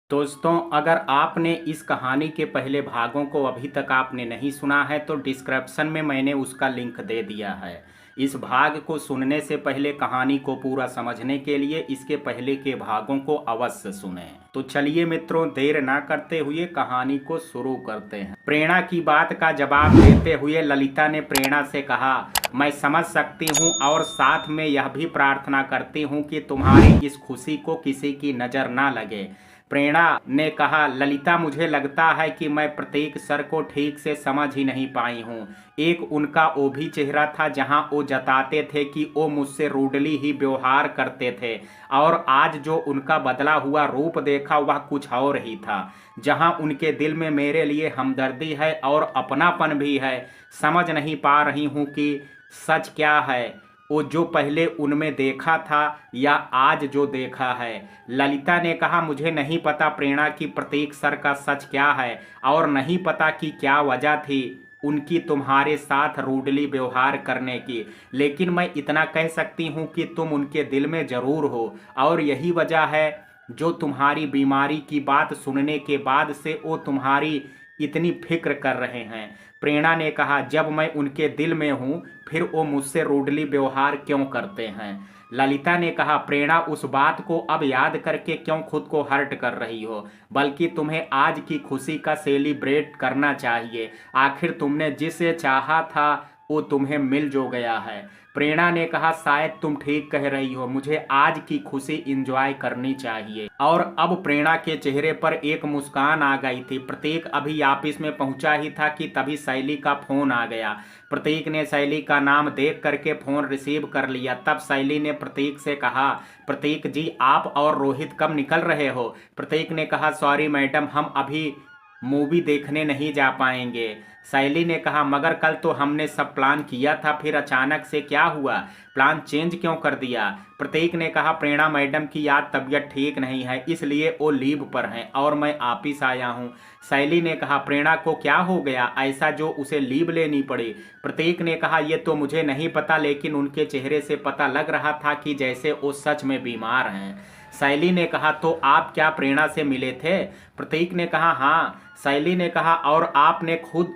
दोस्तों, अगर आपने इस कहानी के पहले भागों को अभी तक आपने नहीं सुना है तो डिस्क्रिप्शन में मैंने उसका लिंक दे दिया है। इस भाग को सुनने से पहले कहानी को पूरा समझने के लिए इसके पहले के भागों को अवश्य सुनें। तो चलिए मित्रों, देर ना करते हुए कहानी को शुरू करते हैं। प्रेरणा की बात का जवाब देते हुए ललिता ने प्रेरणा से कहा, मैं समझ सकती हूँ और साथ में यह भी प्रार्थना करती हूँ कि तुम्हारी इस खुशी को किसी की नज़र ना लगे। प्रेरणा ने कहा, ललिता मुझे लगता है कि मैं प्रत्येक सर को ठीक से समझ ही नहीं पाई हूँ। एक उनका वो भी चेहरा था जहाँ वो जताते थे कि वो मुझसे रूडली ही व्यवहार करते थे, और आज जो उनका बदला हुआ रूप देखा वह कुछ और ही था। जहाँ उनके दिल में मेरे लिए हमदर्दी है और अपनापन भी है, समझ नहीं पा रही हूँ कि सच क्या है, वो जो पहले उनमें देखा था या आज जो देखा है। ललिता ने कहा, मुझे नहीं पता प्रेरणा की प्रतीक सर का सच क्या है, और नहीं पता कि क्या वजह थी उनकी तुम्हारे साथ रूडली व्यवहार करने की, लेकिन मैं इतना कह सकती हूँ कि तुम उनके दिल में जरूर हो, और यही वजह है जो तुम्हारी बीमारी की बात सुनने के बाद से वो तुम्हारी इतनी फिक्र कर रहे हैं। प्रेरणा ने कहा, जब मैं उनके दिल में हूँ फिर वो मुझसे रूडली व्यवहार क्यों करते हैं। ललिता ने कहा, प्रेरणा उस बात को अब याद करके क्यों खुद को हर्ट कर रही हो, बल्कि तुम्हें आज की खुशी का सेलिब्रेट करना चाहिए। आखिर तुमने जिसे चाहा था वो तुम्हें मिल जो गया है। प्रेरणा ने कहा, शायद तुम ठीक कह रही हो, मुझे आज की खुशी इंजॉय करनी चाहिए। और अब प्रेरणा के चेहरे पर एक मुस्कान आ गई थी। प्रतीक अभी ऑफिस में पहुंचा ही था कि तभी शैली का फोन आ गया। प्रतीक ने शैली का नाम देख करके फोन रिसीव कर लिया। तब शैली ने प्रतीक से कहा, प्रतीक जी आप और रोहित कब निकल रहे हो। प्रतीक ने कहा, सॉरी मैडम, हम अभी मूवी देखने नहीं जा पाएंगे। शैली ने कहा, मगर कल तो हमने सब प्लान किया था, फिर अचानक से क्या हुआ, प्लान चेंज क्यों कर दिया। प्रतीक ने कहा, प्रेरणा मैडम की आज तबीयत ठीक नहीं है, इसलिए वो लीव पर हैं और मैं ऑफिस आया हूँ। शैली ने कहा, प्रेरणा को क्या हो गया ऐसा जो उसे लीव लेनी पड़ी। प्रतीक ने कहा, ये तो मुझे नहीं पता, लेकिन उनके चेहरे से पता लग रहा था कि जैसे वो सच में बीमार हैं। शैली ने कहा, तो आप क्या प्रेरणा से मिले थे। प्रतीक ने कहा, हाँ। शैली ने कहा, और आपने खुद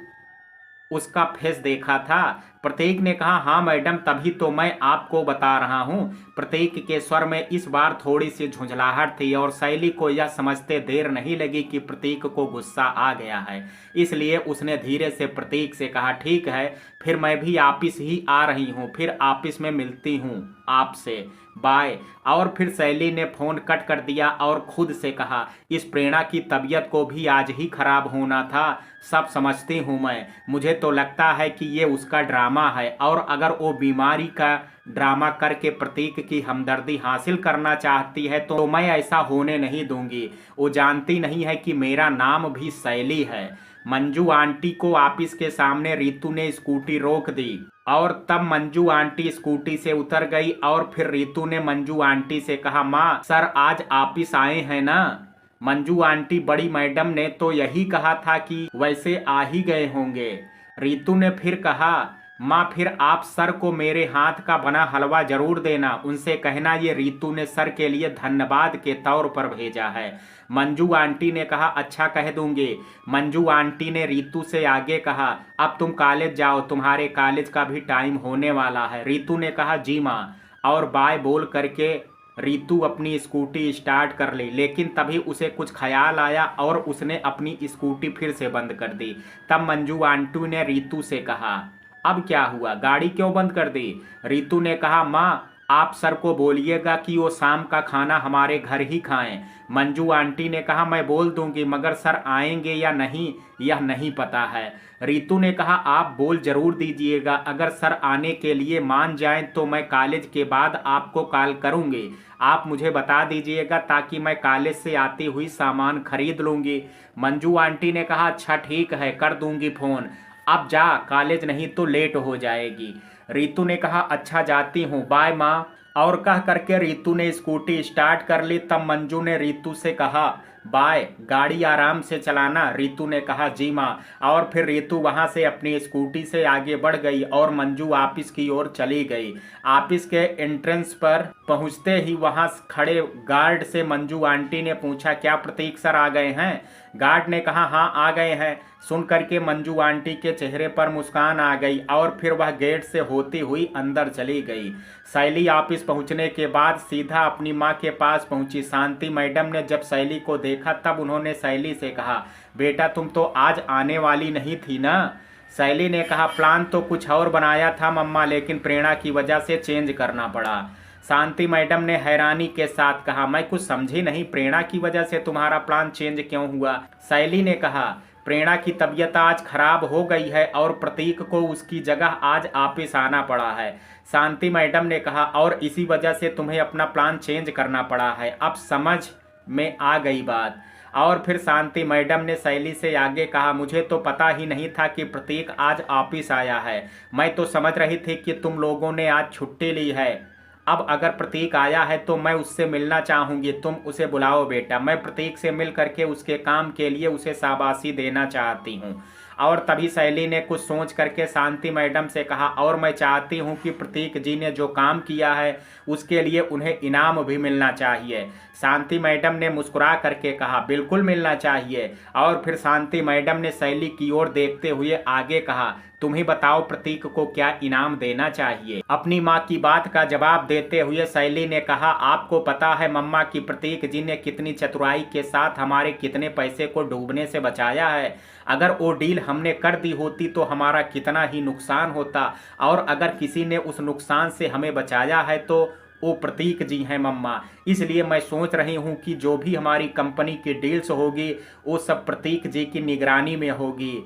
उसका फेस देखा था। प्रतीक ने कहा, हाँ मैडम, तभी तो मैं आपको बता रहा हूँ। प्रतीक के स्वर में इस बार थोड़ी सी झुंझलाहट थी और शैली को यह समझते देर नहीं लगी कि प्रतीक को गुस्सा आ गया है। इसलिए उसने धीरे से प्रतीक से कहा, ठीक है, फिर मैं भी ऑफिस ही आ रही हूँ, फिर ऑफिस में मिलती हूँ आपसे, बाय। और फिर शैली ने फोन कट कर दिया और खुद से कहा, इस प्रेरणा की तबीयत को भी आज ही खराब होना था। सब समझती हूँ मैं, मुझे तो लगता है कि ये उसका ड्रामा है, और अगर वो बीमारी का ड्रामा करके प्रतीक की हमदर्दी हासिल करना चाहती है तो मैं ऐसा होने नहीं दूंगी। वो जानती नहीं है कि मेरा नाम भी शैली है। मंजू आंटी को ऑफिस के सामने रितु ने स्कूटी रोक दी, और तब मंजू आंटी स्कूटी से उतर गई, और फिर रितु ने मंजू आंटी से कहा, माँ सर आज ऑफिस आए हैं ना। मंजू आंटी, बड़ी मैडम ने तो यही कहा था कि वैसे आ ही गए होंगे। रितु ने फिर कहा, माँ फिर आप सर को मेरे हाथ का बना हलवा जरूर देना, उनसे कहना ये रितु ने सर के लिए धन्यवाद के तौर पर भेजा है। मंजू आंटी ने कहा, अच्छा कह दूंगी। मंजू आंटी ने रितु से आगे कहा, अब तुम कॉलेज जाओ, तुम्हारे कॉलेज का भी टाइम होने वाला है। रितु ने कहा, जी माँ, और बाय बोल करके रितु अपनी स्कूटी स्टार्ट कर ली, लेकिन तभी उसे कुछ ख्याल आया और उसने अपनी स्कूटी फिर से बंद कर दी। तब मंजू आंटी ने रितु से कहा, अब क्या हुआ, गाड़ी क्यों बंद कर दी। रितु ने कहा, माँ आप सर को बोलिएगा कि वो शाम का खाना हमारे घर ही खाएं। मंजू आंटी ने कहा, मैं बोल दूंगी, मगर सर आएंगे या नहीं यह नहीं पता है। रितु ने कहा, आप बोल जरूर दीजिएगा, अगर सर आने के लिए मान जाएं तो मैं कॉलेज के बाद आपको कॉल करूंगी। आप मुझे बता दीजिएगा ताकि मैं कॉलेज से आती हुई सामान खरीद लूंगी। मंजू आंटी ने कहा, अच्छा ठीक है, कर दूंगी फोन, अब जा, कॉलेज नहीं तो लेट हो जाएगी। रितु ने कहा, अच्छा जाती हूँ, बाय माँ। और कह करके रितु ने स्कूटी स्टार्ट कर ली। तब मंजू ने रितु से कहा, बाय, गाड़ी आराम से चलाना, रितु ने कहा। जी माँ। और फिर रितु वहां से अपनी स्कूटी से आगे बढ़ गई और मंजू ऑफिस की ओर चली गई। ऑफिस के एंट्रेंस पर पहुंचते ही वहां खड़े गार्ड से मंजू आंटी ने पूछा, क्या प्रतीक सर आ गए हैं? गार्ड ने कहा, हाँ आ गए हैं। सुन करके मंजू आंटी के चेहरे पर मुस्कान आ गई और फिर वह गेट से होती हुई अंदर चली गई। शैली ऑफिस पहुंचने के बाद सीधा अपनी माँ के पास पहुंची। शांति मैडम ने जब शैली को देखा तब उन्होंने शैली से कहा, बेटा तुम तो आज आने वाली नहीं थी ना? शैली ने कहा, प्लान तो कुछ और बनाया था मम्मा, लेकिन प्रेरणा की वजह से चेंज करना पड़ा। शांति मैडम ने हैरानी के साथ कहा, मैं कुछ समझी नहीं, प्रेरणा की वजह से तुम्हारा प्लान चेंज क्यों हुआ? शैली ने कहा, प्रेरणा की तबीयत आज खराब हो गई है और प्रतीक को उसकी जगह आज ऑफिस आना पड़ा है। शांति मैडम ने कहा, और इसी वजह से तुम्हें अपना प्लान चेंज करना पड़ा है। अब समझ में आ गई बात। और फिर शांति मैडम ने शैली से आगे कहा, मुझे तो पता ही नहीं था कि प्रतीक आज ऑफिस आया है। मैं तो समझ रही थी कि तुम लोगों ने आज छुट्टी ली है। अब अगर प्रतीक आया है तो मैं उससे मिलना चाहूँगी, तुम उसे बुलाओ बेटा। मैं प्रतीक से मिल करके उसके काम के लिए उसे शाबाशी देना चाहती हूँ। और तभी शैली ने कुछ सोच करके शांति मैडम से कहा, और मैं चाहती हूँ कि प्रतीक जी ने जो काम किया है उसके लिए उन्हें इनाम भी मिलना चाहिए। शांति मैडम ने मुस्कुरा करके कहा, बिल्कुल मिलना चाहिए। और फिर शांति मैडम ने शैली की ओर देखते हुए आगे कहा, तुम ही बताओ प्रतीक को क्या इनाम देना चाहिए? अपनी माँ की बात का जवाब देते हुए शैली ने कहा, आपको पता है मम्मा कि प्रतीक जी ने कितनी चतुराई के साथ हमारे कितने पैसे को डूबने से बचाया है। अगर वो डील हमने कर दी होती तो हमारा कितना ही नुकसान होता, और अगर किसी ने उस नुकसान से हमें बचाया है तो वो प्रतीक जी हैं मम्मा। इसलिए मैं सोच रही हूँ कि जो भी हमारी कंपनी की डील्स होगी वो सब प्रतीक जी की निगरानी में होगी।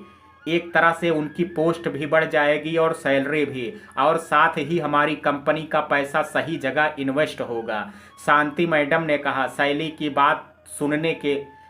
एक तरह से उनकी पोस्ट भी बढ़ जाएगी और सैलरी भी, और साथ ही हमारी कंपनी का पैसा सही जगह इन्वेस्ट होगा। शांति मैडम ने कहा।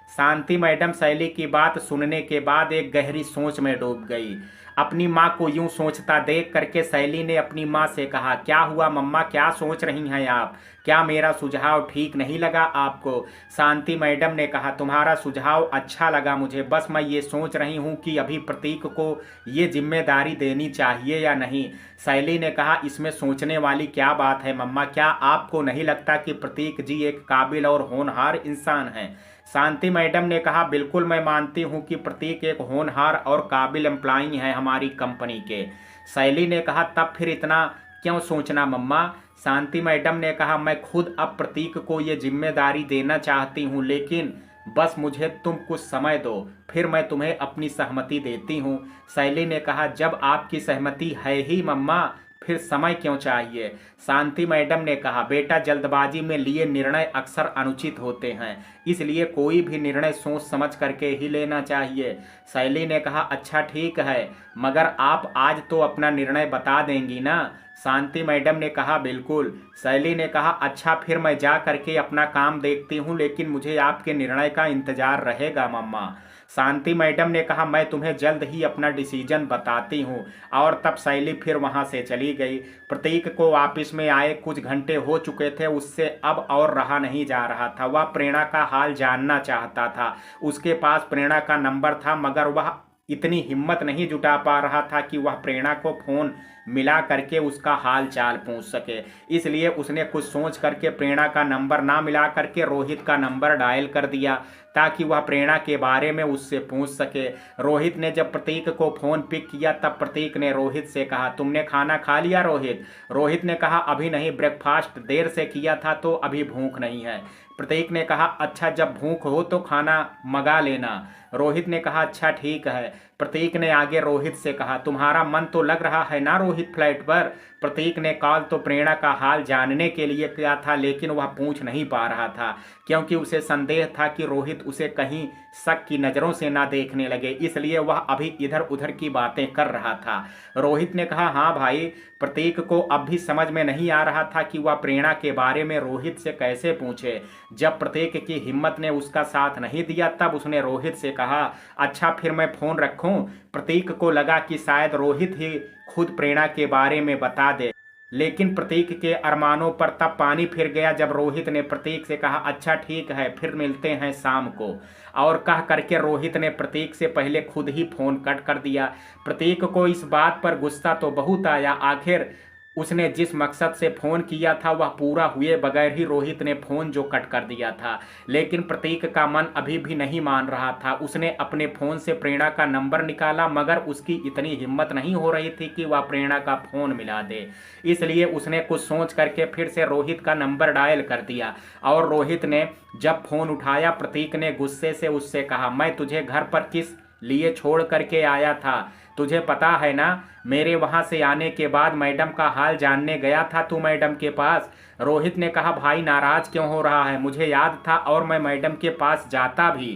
शांति मैडम शैली की बात सुनने के बाद एक गहरी सोच में डूब गई। अपनी माँ को यूं सोचता देख करके शैली ने अपनी माँ से कहा, क्या हुआ मम्मा, क्या सोच रही हैं आप? क्या मेरा सुझाव ठीक नहीं लगा आपको? शांति मैडम ने कहा, तुम्हारा सुझाव अच्छा लगा मुझे, बस मैं ये सोच रही हूँ कि अभी प्रतीक को ये जिम्मेदारी देनी चाहिए या नहीं। शैली ने कहा, इसमें सोचने वाली क्या बात है मम्मा? क्या आपको नहीं लगता कि प्रतीक जी एक काबिल और होनहार इंसान हैं? शांति मैडम ने कहा, बिल्कुल मैं मानती हूँ कि प्रतीक एक होनहार और काबिल एम्प्लॉई हैं हमारी कंपनी के। शैली ने कहा, तब फिर इतना क्यों सोचना मम्मा? शांति मैडम ने कहा, मैं खुद अब प्रतीक को ये जिम्मेदारी देना चाहती हूँ, लेकिन बस मुझे तुम कुछ समय दो, फिर मैं तुम्हें अपनी सहमति देती हूँ। शैली ने कहा, जब आपकी सहमति है ही मम्मा, फिर समय क्यों चाहिए? शांति मैडम ने कहा, बेटा जल्दबाजी में लिए निर्णय अक्सर अनुचित होते हैं, इसलिए कोई भी निर्णय सोच समझ करके ही लेना चाहिए। शैली ने कहा, अच्छा ठीक है, मगर आप आज तो अपना निर्णय बता देंगी ना? शांति मैडम ने कहा, बिल्कुल। शैली ने कहा, अच्छा फिर मैं जा करके अपना काम देखती हूँ, लेकिन मुझे आपके निर्णय का इंतजार रहेगा मम्मा। शांति मैडम ने कहा, मैं तुम्हें जल्द ही अपना डिसीजन बताती हूँ। और तब शैली फिर वहाँ से चली गई। प्रतीक को ऑफिस में आए कुछ घंटे हो चुके थे, उससे अब और रहा नहीं जा रहा था। वह प्रेरणा का हाल जानना चाहता था। उसके पास प्रेरणा का नंबर था, मगर वह इतनी हिम्मत नहीं जुटा पा रहा था कि वह प्रेरणा को फ़ोन मिला करके उसका हाल चाल पूछ सके। इसलिए उसने कुछ सोच करके प्रेरणा का नंबर ना मिला करके रोहित का नंबर डायल कर दिया, ताकि वह प्रेरणा के बारे में उससे पूछ सके। रोहित ने जब प्रतीक को फ़ोन पिक किया तब प्रतीक ने रोहित से कहा, तुमने खाना खा लिया रोहित? रोहित ने कहा, अभी नहीं, ब्रेकफास्ट देर से किया था तो अभी भूख नहीं है। प्रतीक ने कहा, अच्छा जब भूख हो तो खाना मंगा लेना। रोहित ने कहा, अच्छा ठीक है। प्रतीक ने आगे रोहित से कहा, तुम्हारा मन तो लग रहा है ना रोहित फ्लैट पर? प्रतीक ने कॉल तो प्रेरणा का हाल जानने के लिए किया था, लेकिन वह पूछ नहीं पा रहा था, क्योंकि उसे संदेह था कि रोहित उसे कहीं शक की नज़रों से ना देखने लगे, इसलिए वह अभी इधर उधर की बातें कर रहा था। रोहित ने कहा, हाँ भाई। प्रतीक को अब भी समझ में नहीं आ रहा था कि वह प्रेरणा के बारे में रोहित से कैसे पूछे। जब प्रतीक की हिम्मत ने उसका साथ नहीं दिया तब उसने रोहित से कहा, अच्छा फिर मैं फ़ोन रखूं? प्रतीक को लगा कि शायद रोहित ही खुद प्रेरणा के बारे में बता दे। लेकिन प्रतीक के अरमानों पर तब पानी फिर गया जब रोहित ने प्रतीक से कहा, अच्छा ठीक है, फिर मिलते हैं शाम को। और कह करके रोहित ने प्रतीक से पहले खुद ही फोन कट कर दिया। प्रतीक को इस बात पर गुस्सा तो बहुत आया, आखिर उसने जिस मकसद से फ़ोन किया था वह पूरा हुए बगैर ही रोहित ने फ़ोन जो कट कर दिया था। लेकिन प्रतीक का मन अभी भी नहीं मान रहा था। उसने अपने फ़ोन से प्रेरणा का नंबर निकाला, मगर उसकी इतनी हिम्मत नहीं हो रही थी कि वह प्रेरणा का फ़ोन मिला दे। इसलिए उसने कुछ सोच करके फिर से रोहित का नंबर डायल कर दिया। और रोहित ने जब फ़ोन उठाया, प्रतीक ने गुस्से से उससे कहा, मैं तुझे घर पर किस लिए छोड़ करके आया था, तुझे पता है ना? मेरे वहां से आने के बाद मैडम का हाल जानने गया था तू मैडम के पास। रोहित ने कहा, भाई नाराज क्यों हो रहा है? मुझे याद था और मैं मैडम के पास जाता भी।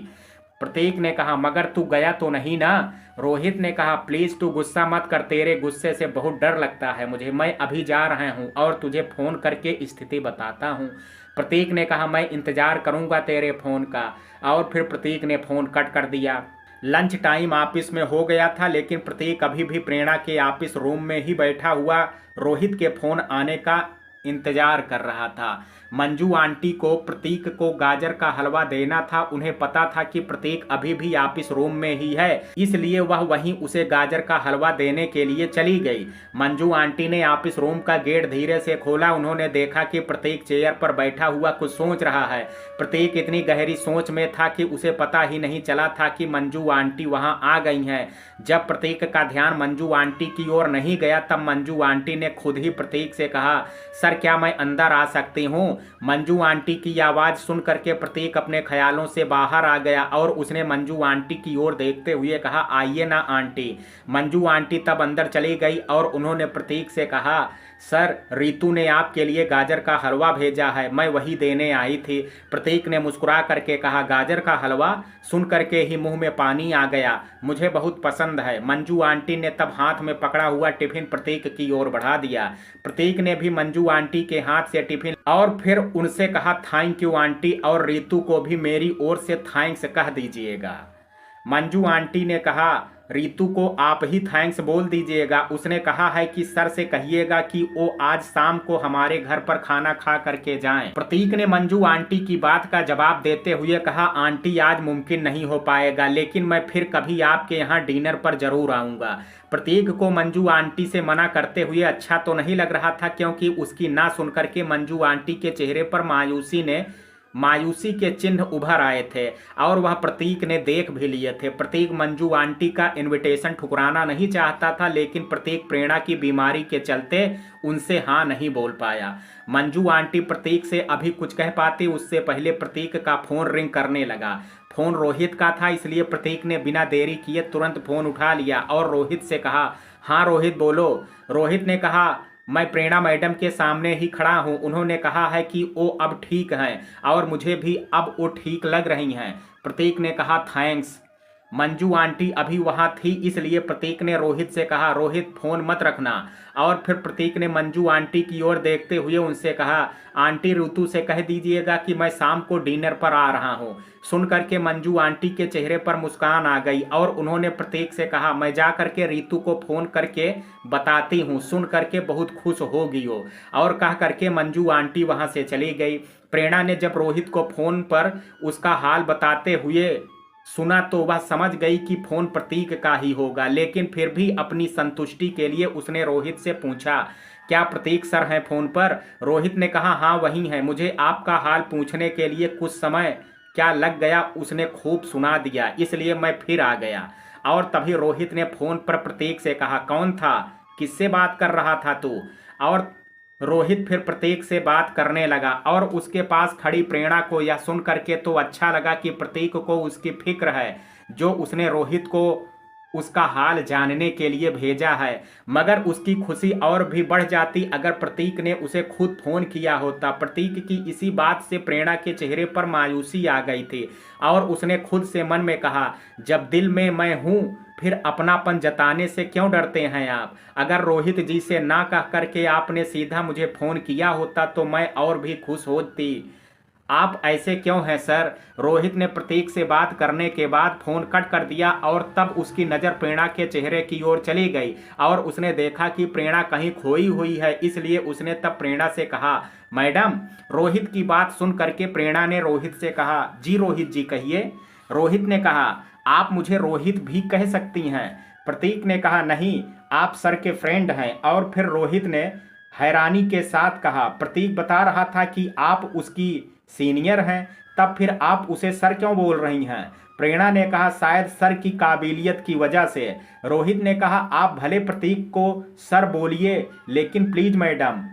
प्रतीक ने कहा, मगर तू गया तो नहीं ना? रोहित ने कहा, प्लीज तू गुस्सा मत कर, तेरे गुस्से से बहुत डर लगता है मुझे। मैं अभी जा रहा हूँ और तुझे फोन करके स्थिति बताता हूँ। प्रतीक ने कहा, मैं इंतजार करूंगा तेरे फोन का। और फिर प्रतीक ने फोन कट कर दिया। लंच टाइम ऑफिस में हो गया था, लेकिन प्रतीक अभी भी प्रेरणा के ऑफिस रूम में ही बैठा हुआ रोहित के फोन आने का इंतजार कर रहा था। मंजू आंटी को प्रतीक को गाजर का हलवा देना था। उन्हें पता था कि प्रतीक अभी भी ऑफिस रूम में ही है, इसलिए वह वहीं उसे गाजर का हलवा देने के लिए चली गई। मंजू आंटी ने ऑफिस रूम का गेट धीरे से खोला। उन्होंने देखा कि प्रतीक चेयर पर बैठा हुआ कुछ सोच रहा है। प्रतीक इतनी गहरी सोच में था कि उसे पता ही नहीं चला था कि मंजू आंटी वहां आ गई हैं। जब प्रतीक का ध्यान मंजू आंटी की ओर नहीं गया, तब मंजू आंटी ने खुद ही प्रतीक से कहा, सर क्या मैं अंदर आ सकती हूँ? मंजू आंटी की आवाज़ सुन करके प्रतीक अपने ख्यालों से बाहर आ गया और उसने मंजू आंटी की ओर देखते हुए कहा, आइए ना आंटी। मंजू आंटी तब अंदर चली गई और उन्होंने प्रतीक से कहा, सर रितु ने आपके लिए गाजर का हलवा भेजा है, मैं वही देने आई थी। प्रतीक ने मुस्कुरा करके कहा, गाजर का हलवा? सुन करके ही मुंह में पानी आ गया, मुझे बहुत पसंद है। मंजू आंटी ने तब हाथ में पकड़ा हुआ टिफिन प्रतीक की ओर बढ़ा दिया। प्रतीक ने भी मंजू आंटी के हाथ से टिफिन और फिर उनसे कहा, थैंक यू आंटी, और रितु को भी मेरी ओर से थैंक्स कह दीजिएगा। मंजू आंटी ने कहा, रितु को आप ही थैंक्स बोल दीजिएगा, उसने कहा है कि सर से कहिएगा कि वो आज शाम को हमारे घर पर खाना खा करके जाएं। प्रतीक ने मंजू आंटी की बात का जवाब देते हुए कहा, आंटी आज मुमकिन नहीं हो पाएगा, लेकिन मैं फिर कभी आपके यहाँ डिनर पर जरूर आऊँगा। प्रतीक को मंजू आंटी से मना करते हुए अच्छा तो नहीं लग रहा था, क्योंकि उसकी ना सुनकर के मंजू आंटी के चेहरे पर मायूसी के चिन्ह उभर आए थे और वह प्रतीक ने देख भी लिए थे। प्रतीक मंजू आंटी का इनविटेशन ठुकराना नहीं चाहता था, लेकिन प्रतीक प्रेरणा की बीमारी के चलते उनसे हाँ नहीं बोल पाया। मंजू आंटी प्रतीक से अभी कुछ कह पाती उससे पहले प्रतीक का फोन रिंग करने लगा। फोन रोहित का था, इसलिए प्रतीक ने बिना देरी किए तुरंत फोन उठा लिया और रोहित से कहा, हाँ रोहित बोलो। रोहित ने कहा, मैं प्रेरणा मैडम के सामने ही खड़ा हूँ, उन्होंने कहा है कि वो अब ठीक हैं और मुझे भी अब वो ठीक लग रही हैं। प्रतीक ने कहा, थैंक्स। मंजू आंटी अभी वहां थी, इसलिए प्रतीक ने रोहित से कहा, रोहित फोन मत रखना। और फिर प्रतीक ने मंजू आंटी की ओर देखते हुए उनसे कहा, आंटी ऋतु से कह दीजिएगा कि मैं शाम को डिनर पर आ रहा हूँ। सुन करके मंजू आंटी के चेहरे पर मुस्कान आ गई और उन्होंने प्रतीक से कहा, मैं जा करके ऋतु को फोन करके बताती हूँ, सुन करके बहुत खुश होगी वो। और कह करके मंजू आंटी वहां से चली गई। प्रेरणा ने जब रोहित को फोन पर उसका हाल बताते हुए सुना तो वह समझ गई कि फोन प्रतीक का ही होगा, लेकिन फिर भी अपनी संतुष्टि के लिए उसने रोहित से पूछा, क्या प्रतीक सर हैं फोन पर? रोहित ने कहा, हाँ वही है, मुझे आपका हाल पूछने के लिए कुछ समय क्या लग गया उसने खूब सुना दिया, इसलिए मैं फिर आ गया। और तभी रोहित ने फोन पर प्रतीक से कहा, कौन था, किससे बात कर रहा था तू? और रोहित फिर प्रतीक से बात करने लगा और उसके पास खड़ी प्रेरणा को यह सुन करके तो अच्छा लगा कि प्रतीक को उसकी फिक्र है, जो उसने रोहित को उसका हाल जानने के लिए भेजा है। मगर उसकी खुशी और भी बढ़ जाती अगर प्रतीक ने उसे खुद फोन किया होता। प्रतीक की इसी बात से प्रेरणा के चेहरे पर मायूसी आ गई थी और उसने खुद से मन में कहा, जब दिल में मैं हूँ फिर अपनापन जताने से क्यों डरते हैं आप? अगर रोहित जी से ना कह करके आपने सीधा मुझे फोन किया होता तो मैं और भी खुश होती। आप ऐसे क्यों हैं सर? रोहित ने प्रतीक से बात करने के बाद फोन कट कर दिया और तब उसकी नज़र प्रेरणा के चेहरे की ओर चली गई और उसने देखा कि प्रेरणा कहीं खोई हुई है, इसलिए उसने तब प्रेरणा से कहा, मैडम। रोहित की बात सुन करके प्रेरणा ने रोहित से कहा, जी रोहित जी कहिए। रोहित ने कहा, आप मुझे रोहित भी कह सकती हैं। प्रतीक ने कहा, नहीं, आप सर के फ्रेंड हैं। और फिर रोहित ने हैरानी के साथ कहा, प्रतीक बता रहा था कि आप उसकी सीनियर हैं, तब फिर आप उसे सर क्यों बोल रही हैं? प्रेरणा ने कहा, शायद सर की काबिलियत की वजह से। रोहित ने कहा, आप भले प्रतीक को सर बोलिए, लेकिन प्लीज मैडम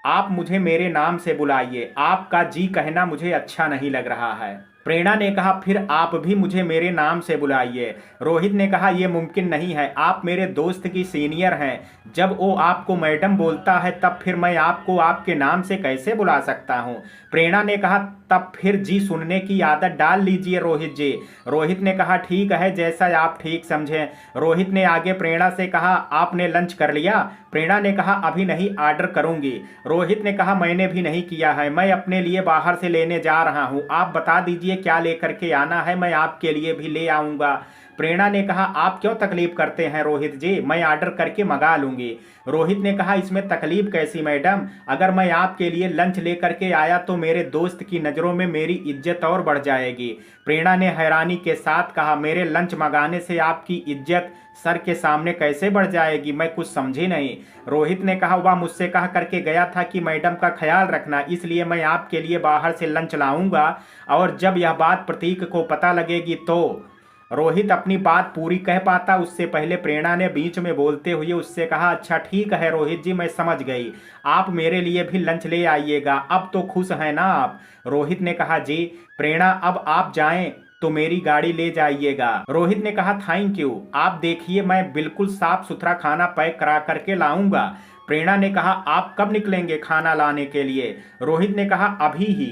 आप मुझे मेरे नाम से बुलाइए। आपका जी कहना मुझे अच्छा नहीं लग रहा है। प्रेरणा ने कहा, फिर आप भी मुझे मेरे नाम से बुलाइए। रोहित ने कहा, यह मुमकिन नहीं है, आप मेरे दोस्त की सीनियर हैं। जब वो आपको मैडम बोलता है तब फिर मैं आपको आपके नाम से कैसे बुला सकता हूं? प्रेरणा ने कहा, तब फिर जी सुनने की आदत डाल लीजिए रोहित जी। रोहित ने कहा, ठीक है, जैसा आप ठीक समझें। रोहित ने आगे प्रेरणा से कहा, आपने लंच कर लिया? प्रेरणा ने कहा, अभी नहीं, ऑर्डर करूंगी। रोहित ने कहा, मैंने भी नहीं किया है, मैं अपने लिए बाहर से लेने जा रहा हूं। आप बता दीजिए क्या लेकर के आना है, मैं आपके लिए भी ले आऊंगा। प्रेरणा ने कहा, आप क्यों तकलीफ करते हैं रोहित जी, मैं ऑर्डर करके मंगा लूंगी। रोहित ने कहा, इसमें तकलीफ कैसी मैडम? अगर मैं आपके लिए लंच लेकर के आया तो मेरे दोस्त की नज़रों में मेरी इज्जत और बढ़ जाएगी। प्रेरणा ने हैरानी के साथ कहा, मेरे लंच मंगाने से आपकी इज्जत सर के सामने कैसे बढ़ जाएगी? मैं कुछ समझी नहीं। रोहित ने कहा, वह मुझसे कह करके गया था कि मैडम का ख्याल रखना, इसलिए मैं आपके लिए बाहर से लंच लाऊंगा, और जब यह बात प्रतीक को पता लगेगी तो। रोहित अपनी बात पूरी कह पाता उससे पहले प्रेरणा ने बीच में बोलते हुए उससे कहा, अच्छा ठीक है रोहित जी, मैं समझ गई, आप मेरे लिए भी लंच ले आइएगा। अब तो खुश हैं ना आप? रोहित ने कहा, जी। प्रेरणा, अब आप जाएं तो मेरी गाड़ी ले जाइएगा। रोहित ने कहा, थैंक यू, आप देखिए मैं बिल्कुल साफ सुथरा खाना पैक करा करके लाऊंगा। प्रेरणा ने कहा, आप कब निकलेंगे खाना लाने के लिए? रोहित ने कहा, अभी ही।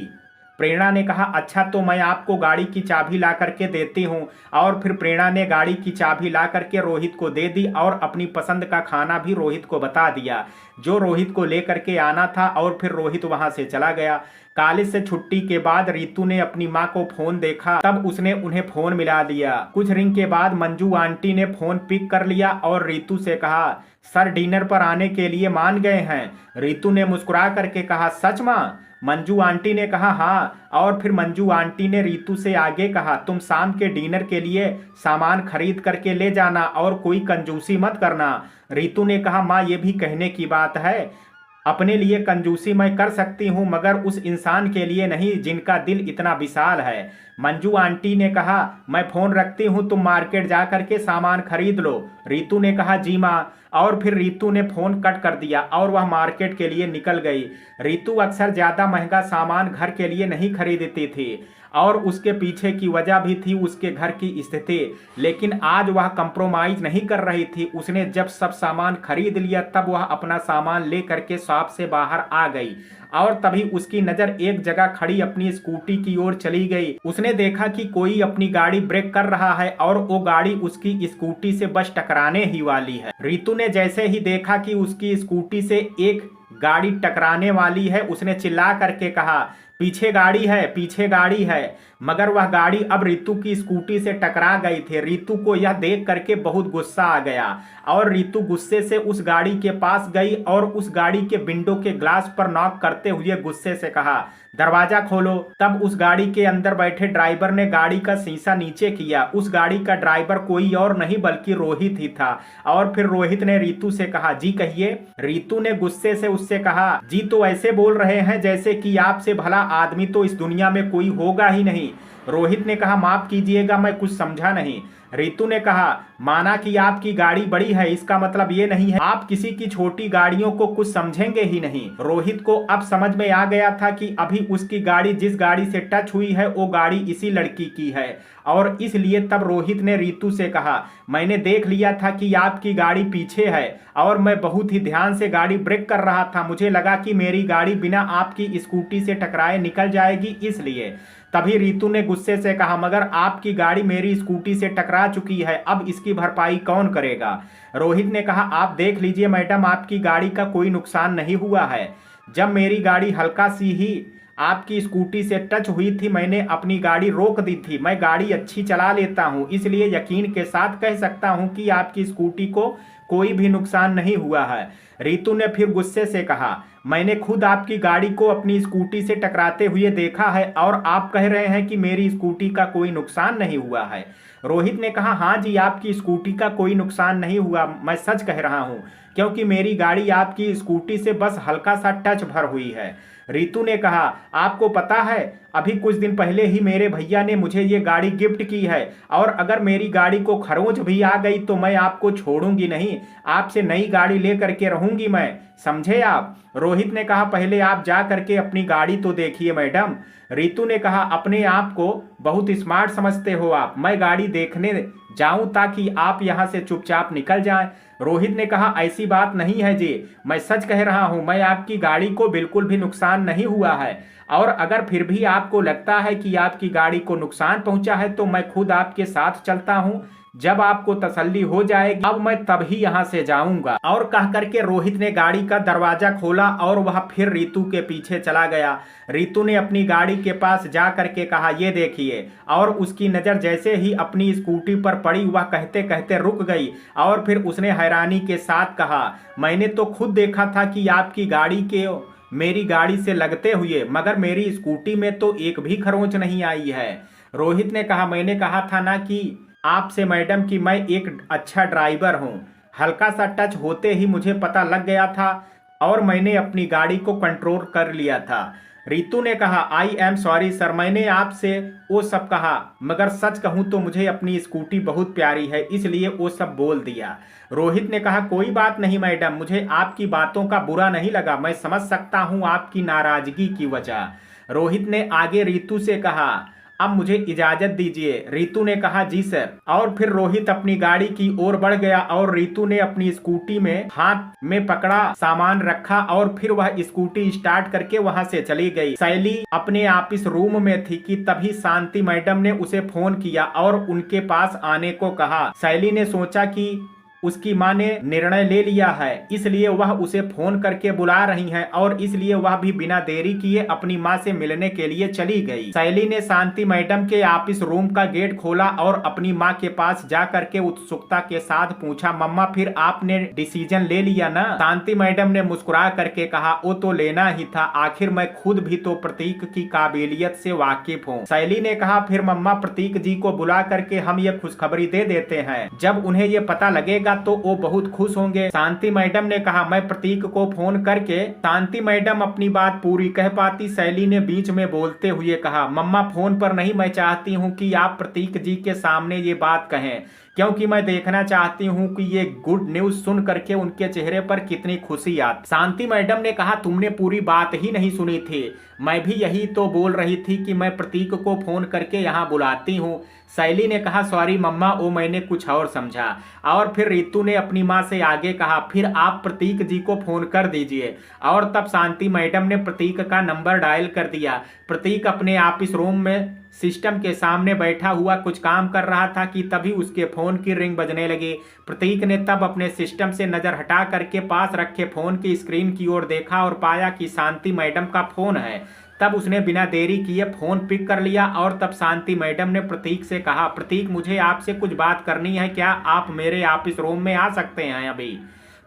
प्रेरणा ने कहा, अच्छा तो मैं आपको गाड़ी की चाबी ला करके देती हूँ। और फिर प्रेरणा ने गाड़ी की चाबी ला करके रोहित को दे दी और अपनी पसंद का खाना भी रोहित को बता दिया जो रोहित को लेकर के आना था, और फिर रोहित वहां से चला गया। कॉलेज से छुट्टी के बाद रितु ने अपनी माँ को फोन देखा, तब उसने उन्हें फोन मिला दिया। कुछ रिंग के बाद मंजू आंटी ने फोन पिक कर लिया और रितु से कहा, सर डिनर पर आने के लिए मान गए हैं। रितु ने मुस्कुरा करके कहा, सच माँ? मंजू आंटी ने कहा, हाँ। और फिर मंजू आंटी ने रितु से आगे कहा, तुम शाम के डिनर के लिए सामान खरीद करके ले जाना और कोई कंजूसी मत करना। रितु ने कहा, माँ ये भी कहने की बात है, अपने लिए कंजूसी मैं कर सकती हूँ मगर उस इंसान के लिए नहीं जिनका दिल इतना विशाल है। मंजू आंटी ने कहा, मैं फोन रखती हूँ, तुम मार्केट जा करके सामान खरीद लो। रितु ने कहा, जी माँ। और फिर रितु ने फोन कट कर दिया और वह मार्केट के लिए निकल गई। रितु अक्सर ज्यादा महंगा सामान घर के लिए नहीं खरीदती थी और उसके पीछे की वजह भी थी उसके घर की स्थिति, लेकिन आज वह कंप्रोमाइज नहीं कर रही थी। उसने जब सब सामान खरीद लिया तब वह अपना सामान ले करके शॉप से बाहर आ गई और तभी उसकी नजर एक जगह खड़ी अपनी स्कूटी की ओर चली गई। उसने देखा कि कोई अपनी गाड़ी ब्रेक कर रहा है और वो गाड़ी उसकी स्कूटी से बस टकराने ही वाली है। रितु ने जैसे ही देखा कि उसकी स्कूटी से एक गाड़ी टकराने वाली है, उसने चिल्ला करके कहा, पीछे गाड़ी है, पीछे गाड़ी है। मगर वह गाड़ी अब रितु की स्कूटी से टकरा गई थी। रितु को यह देख करके बहुत गुस्सा आ गया और रितु गुस्से से उस गाड़ी के पास गई और उस गाड़ी के विंडो के ग्लास पर नॉक करते हुए गुस्से से कहा, दरवाजा खोलो। तब उस गाड़ी के अंदर बैठे ड्राइवर ने गाड़ी का शीशा नीचे किया। उस गाड़ी का ड्राइवर कोई और नहीं बल्कि रोहित ही था। और फिर रोहित ने रितु से कहा, जी कहिए। रितु ने गुस्से से उससे कहा, जी तो ऐसे बोल रहे हैं जैसे कि आपसे भला आदमी तो इस दुनिया में कोई होगा ही नहीं। रोहित ने कहा, माफ कीजिएगा, मैं कुछ समझा नहीं। रितु ने कहा, माना कि आपकी गाड़ी बड़ी है, इसका मतलब ये नहीं है आप किसी की छोटी गाड़ियों को कुछ समझेंगे ही नहीं। रोहित को अब समझ में आ गया था कि अभी उसकी गाड़ी जिस गाड़ी से टच हुई है वो गाड़ी इसी लड़की की है और इसलिए तब रोहित ने रितु से कहा, मैंने देख लिया था कि आपकी गाड़ी पीछे है और मैं बहुत ही ध्यान से गाड़ी ब्रेक कर रहा था। मुझे लगा कि मेरी गाड़ी बिना आपकी स्कूटी से टकराए निकल जाएगी, इसलिए। तभी रितु ने गुस्से से कहा, मगर आपकी गाड़ी मेरी स्कूटी से टकरा चुकी है, अब इसकी भरपाई कौन करेगा? रोहित ने कहा, आप देख लीजिए मैडम, आपकी गाड़ी का कोई नुकसान नहीं हुआ है। जब मेरी गाड़ी हल्का सी ही आपकी स्कूटी से टच हुई थी, मैंने अपनी गाड़ी रोक दी थी। मैं गाड़ी अच्छी चला लेता हूँ, इसलिए यकीन के साथ कह सकता हूँ कि आपकी स्कूटी को कोई भी नुकसान नहीं हुआ है। रितु ने फिर गुस्से से कहा, मैंने खुद आपकी गाड़ी को अपनी स्कूटी से टकराते हुए देखा है और आप कह रहे हैं कि मेरी स्कूटी का कोई नुकसान नहीं हुआ है। रोहित ने कहा, हाँ जी, आपकी स्कूटी का कोई नुकसान नहीं हुआ, मैं सच कह रहा हूँ, क्योंकि मेरी गाड़ी आपकी स्कूटी से बस हल्का सा टच भर हुई है। रितु ने कहा, आपको पता है, अभी कुछ दिन पहले ही मेरे भैया ने मुझे ये गाड़ी गिफ्ट की है और अगर मेरी गाड़ी को खरोंच भी आ गई तो मैं आपको छोड़ूंगी नहीं, आपसे नई गाड़ी ले करके रहूंगी मैं, समझे आप। रोहित ने कहा, पहले आप जा करके अपनी गाड़ी तो देखिए मैडम। रितु ने कहा, अपने आप को बहुत स्मार्ट समझते हो आप, मैं गाड़ी देखने जाऊं ताकि आप यहां से चुपचाप निकल जाएं। रोहित ने कहा, ऐसी बात नहीं है जी, मैं सच कह रहा हूं, मैं आपकी गाड़ी को बिल्कुल भी नुकसान नहीं हुआ है और अगर फिर भी आपको लगता है कि आपकी गाड़ी को नुकसान पहुंचा है तो मैं खुद आपके साथ चलता हूं, जब आपको तसल्ली हो जाएगी अब मैं तभी यहां से जाऊंगा। और कह करके रोहित ने गाड़ी का दरवाजा खोला और वह फिर रितु के पीछे चला गया। रितु ने अपनी गाड़ी के पास जा करके कहा, ये देखिए, और उसकी नजर जैसे ही अपनी स्कूटी पर पड़ी वह कहते कहते रुक गई और फिर उसने हैरानी के साथ कहा, मैंने तो खुद देखा था कि आपकी गाड़ी के मेरी गाड़ी से लगते हुए, मगर मेरी स्कूटी में तो एक भी खरोंच नहीं आई है। रोहित ने कहा, मैंने कहा था ना कि आपसे मैडम कि मैं एक अच्छा ड्राइवर हूं, हल्का सा टच होते ही मुझे पता लग गया था और मैंने अपनी गाड़ी को कंट्रोल कर लिया था। रितु ने कहा, आई एम सॉरी सर, मैंने आपसे वो सब कहा, मगर सच कहूं तो मुझे अपनी स्कूटी बहुत प्यारी है, इसलिए वो सब बोल दिया। रोहित ने कहा, कोई बात नहीं मैडम, मुझे आपकी बातों का बुरा नहीं लगा, मैं समझ सकता हूं आपकी नाराजगी की वजह। रोहित ने आगे रितु से कहा, अब मुझे इजाजत दीजिए। रितु ने कहा, जी सर। और फिर रोहित अपनी गाड़ी की ओर बढ़ गया और रितु ने अपनी स्कूटी में हाथ में पकड़ा सामान रखा और फिर वह स्कूटी स्टार्ट करके वहां से चली गई। शैली अपने ऑफिस रूम में थी कि तभी शांति मैडम ने उसे फोन किया और उनके पास आने को कहा। शैली ने सोचा कि उसकी मां ने निर्णय ले लिया है, इसलिए वह उसे फोन करके बुला रही हैं और इसलिए वह भी बिना देरी किए अपनी मां से मिलने के लिए चली गई। शैली ने शांति मैडम के ऑफिस रूम का गेट खोला और अपनी मां के पास जा करके उत्सुकता के साथ पूछा, मम्मा फिर आपने डिसीजन ले लिया ना? शांति मैडम ने मुस्कुरा करके कहा, वो तो लेना ही था, आखिर मैं खुद भी तो प्रतीक की काबिलियत से वाकिफ हूँ। शैली ने कहा, फिर मम्मा प्रतीक जी को बुला करके हम ये खुशखबरी दे देते हैं, जब उन्हें ये पता लगेगा तो वो बहुत खुश होंगे। शांति मैडम ने कहा, मैं प्रतीक को फोन करके। शांति मैडम अपनी बात पूरी कह पाती, शैली ने बीच में बोलते हुए कहा, मम्मा फोन पर नहीं, मैं चाहती हूँ कि आप प्रतीक जी के सामने ये बात कहें, क्योंकि मैं देखना चाहती हूँ कि ये गुड न्यूज सुन करके उनके चेहरे पर कितनी खुशी आती। शांति मैडम ने कहा, तुमने पूरी बात ही नहीं सुनी थी, मैं भी यही तो बोल रही थी कि मैं प्रतीक को फोन करके यहाँ बुलाती हूँ। शैली ने कहा, सॉरी मम्मा, वो मैंने कुछ और समझा। और फिर रितु ने अपनी माँ से आगे कहा, फिर आप प्रतीक जी को फोन कर दीजिए। और तब शांति मैडम ने प्रतीक का नंबर डायल कर दिया। प्रतीक अपने ऑफिस रूम में सिस्टम के सामने बैठा हुआ कुछ काम कर रहा था कि तभी उसके फोन की रिंग बजने लगी। प्रतीक ने तब अपने सिस्टम से नजर हटा करके पास रखे फोन की स्क्रीन की ओर देखा और पाया कि शांति मैडम का फोन है। तब उसने बिना देरी किए फोन पिक कर लिया और तब शांति मैडम ने प्रतीक से कहा, प्रतीक मुझे आपसे कुछ बात करनी है, क्या आप मेरे ऑफिस रूम में आ सकते हैं अभी?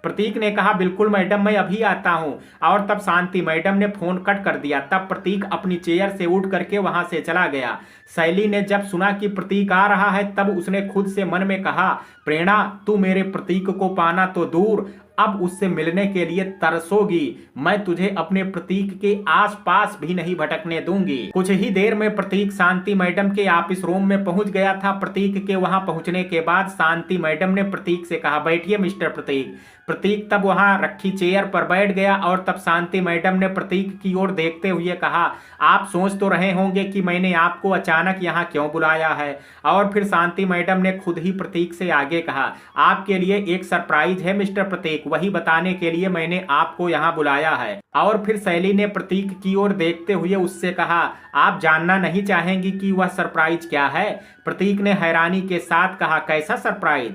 प्रतीक ने कहा, बिल्कुल मैडम, मैं अभी आता हूं। और तब शांति मैडम ने फोन कट कर दिया। तब प्रतीक अपनी चेयर से उठ करके वहां से चला गया। शैली ने जब सुना कि प्रतीक आ रहा है तब उसने खुद से मन में कहा, प्रेरणा तू मेरे प्रतीक को पाना तो दूर, अब उससे मिलने के लिए तरसोगी, मैं तुझे अपने प्रतीक के आसपास भी नहीं भटकने दूंगी। कुछ ही देर में प्रतीक शांति मैडम के ऑफिस रूम में पहुंच गया था। प्रतीक के वहां पहुंचने के बाद शांति मैडम ने प्रतीक से कहा, बैठिए मिस्टर प्रतीक। प्रतीक तब वहां रखी चेयर पर बैठ गया और तब शांति मैडम ने प्रतीक की ओर देखते हुए कहा, आप सोच तो रहे होंगे कि मैंने आपको अचानक यहाँ क्यों बुलाया है। और फिर शांति मैडम ने खुद ही प्रतीक से आगे कहा, आपके लिए एक सरप्राइज है मिस्टर प्रतीक, वही बताने के लिए मैंने आपको यहाँ बुलाया है। और फिर शैली ने प्रतीक की ओर देखते हुए उससे कहा, आप जानना नहीं चाहेंगी कि वह सरप्राइज क्या है? प्रतीक ने हैरानी के साथ कहा, कैसा सरप्राइज?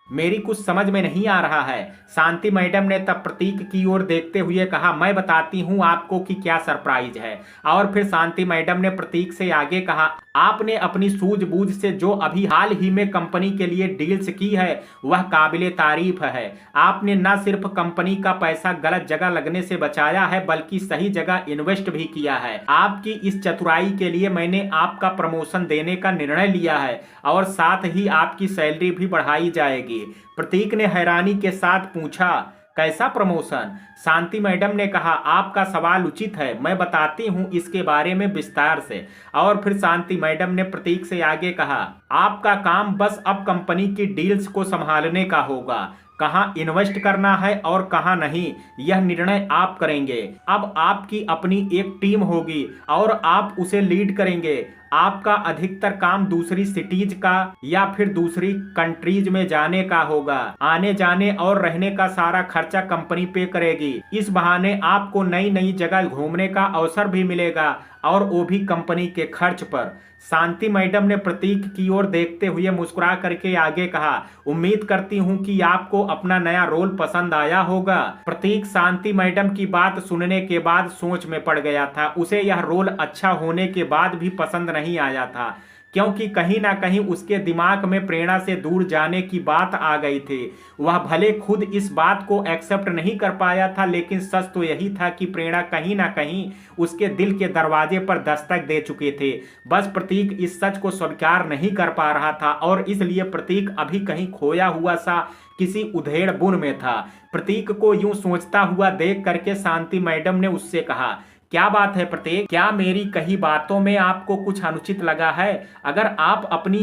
मेरी कुछ समझ में नहीं आ रहा है। शांति मैडम ने तब प्रतीक की ओर देखते हुए कहा, मैं बताती हूँ आपको कि क्या सरप्राइज है। और फिर शांति मैडम ने प्रतीक से आगे कहा, आपने अपनी सूझबूझ से जो अभी हाल ही में कंपनी के लिए डील्स की है वह काबिले तारीफ है। आपने न सिर्फ कंपनी का पैसा गलत जगह लगने से बचाया है बल्कि सही जगह इन्वेस्ट भी किया है। आपकी इस चतुराई के लिए मैंने आपका प्रमोशन देने का निर्णय लिया है और साथ ही आपकी सैलरी भी बढ़ाई जाएगी। प्रतीक ने हैरानी के साथ पूछा, कैसा प्रमोशन? शांति मैडम ने कहा, आपका सवाल उचित है, मैं बताती हूँ इसके बारे में विस्तार से। और फिर शांति मैडम ने प्रतीक से आगे कहा, आपका काम बस अब कंपनी की डील्स को संभालने का होगा। कहाँ इन्वेस्ट करना है और कहाँ नहीं, यह निर्णय आप करेंगे। अब आपकी अपनी एक टीम होगी और आप उसे लीड करेंगे। आपका अधिकतर काम दूसरी सिटीज का या फिर दूसरी कंट्रीज में जाने का होगा। आने जाने और रहने का सारा खर्चा कंपनी पे करेगी। इस बहाने आपको नई नई जगह घूमने का अवसर भी मिलेगा और वो भी कंपनी के खर्च पर। शांति मैडम ने प्रतीक की ओर देखते हुए मुस्कुरा करके आगे कहा, उम्मीद करती हूँ कि आपको अपना नया रोल पसंद आया होगा। प्रतीक शांति मैडम की बात सुनने के बाद सोच में पड़ गया था। उसे यह रोल अच्छा होने के बाद भी पसंद नहीं आया था, क्योंकि कहीं ना कहीं उसके दिमाग में प्रेरणा से दूर जाने की बात आ गई थी। वह भले खुद इस बात को एक्सेप्ट नहीं कर पाया था, लेकिन सच तो यही था कि प्रेरणा कहीं ना कहीं उसके दिल के दरवाजे पर दस्तक दे चुके थे। बस प्रतीक इस सच को स्वीकार नहीं कर पा रहा था और इसलिए प्रतीक अभी कहीं खोया हुआ सा किसी उधेड़ बुन में था। प्रतीक को यूं सोचता हुआ देख करके शांति मैडम ने उससे कहा, क्या बात है प्रतीक, क्या मेरी कही बातों में आपको कुछ अनुचित लगा है? अगर आप अपनी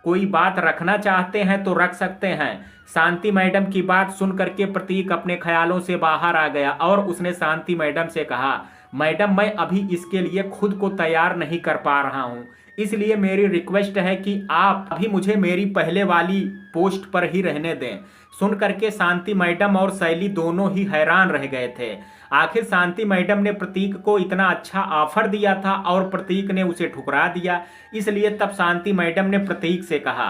कोई बात रखना चाहते हैं तो रख सकते हैं। शांति मैडम की बात सुन करके प्रतीक अपने ख्यालों से बाहर आ गया और उसने शांति मैडम से कहा, मैडम मैं अभी इसके लिए खुद को तैयार नहीं कर पा रहा हूँ, इसलिए मेरी रिक्वेस्ट है कि आप अभी मुझे मेरी पहले वाली पोस्ट पर ही रहने दें। सुन करके शांति मैडम और शैली दोनों ही हैरान रह गए थे। आखिर शांति मैडम ने प्रतीक को इतना अच्छा ऑफर दिया था और प्रतीक ने उसे ठुकरा दिया। इसलिए तब शांति मैडम ने प्रतीक से कहा,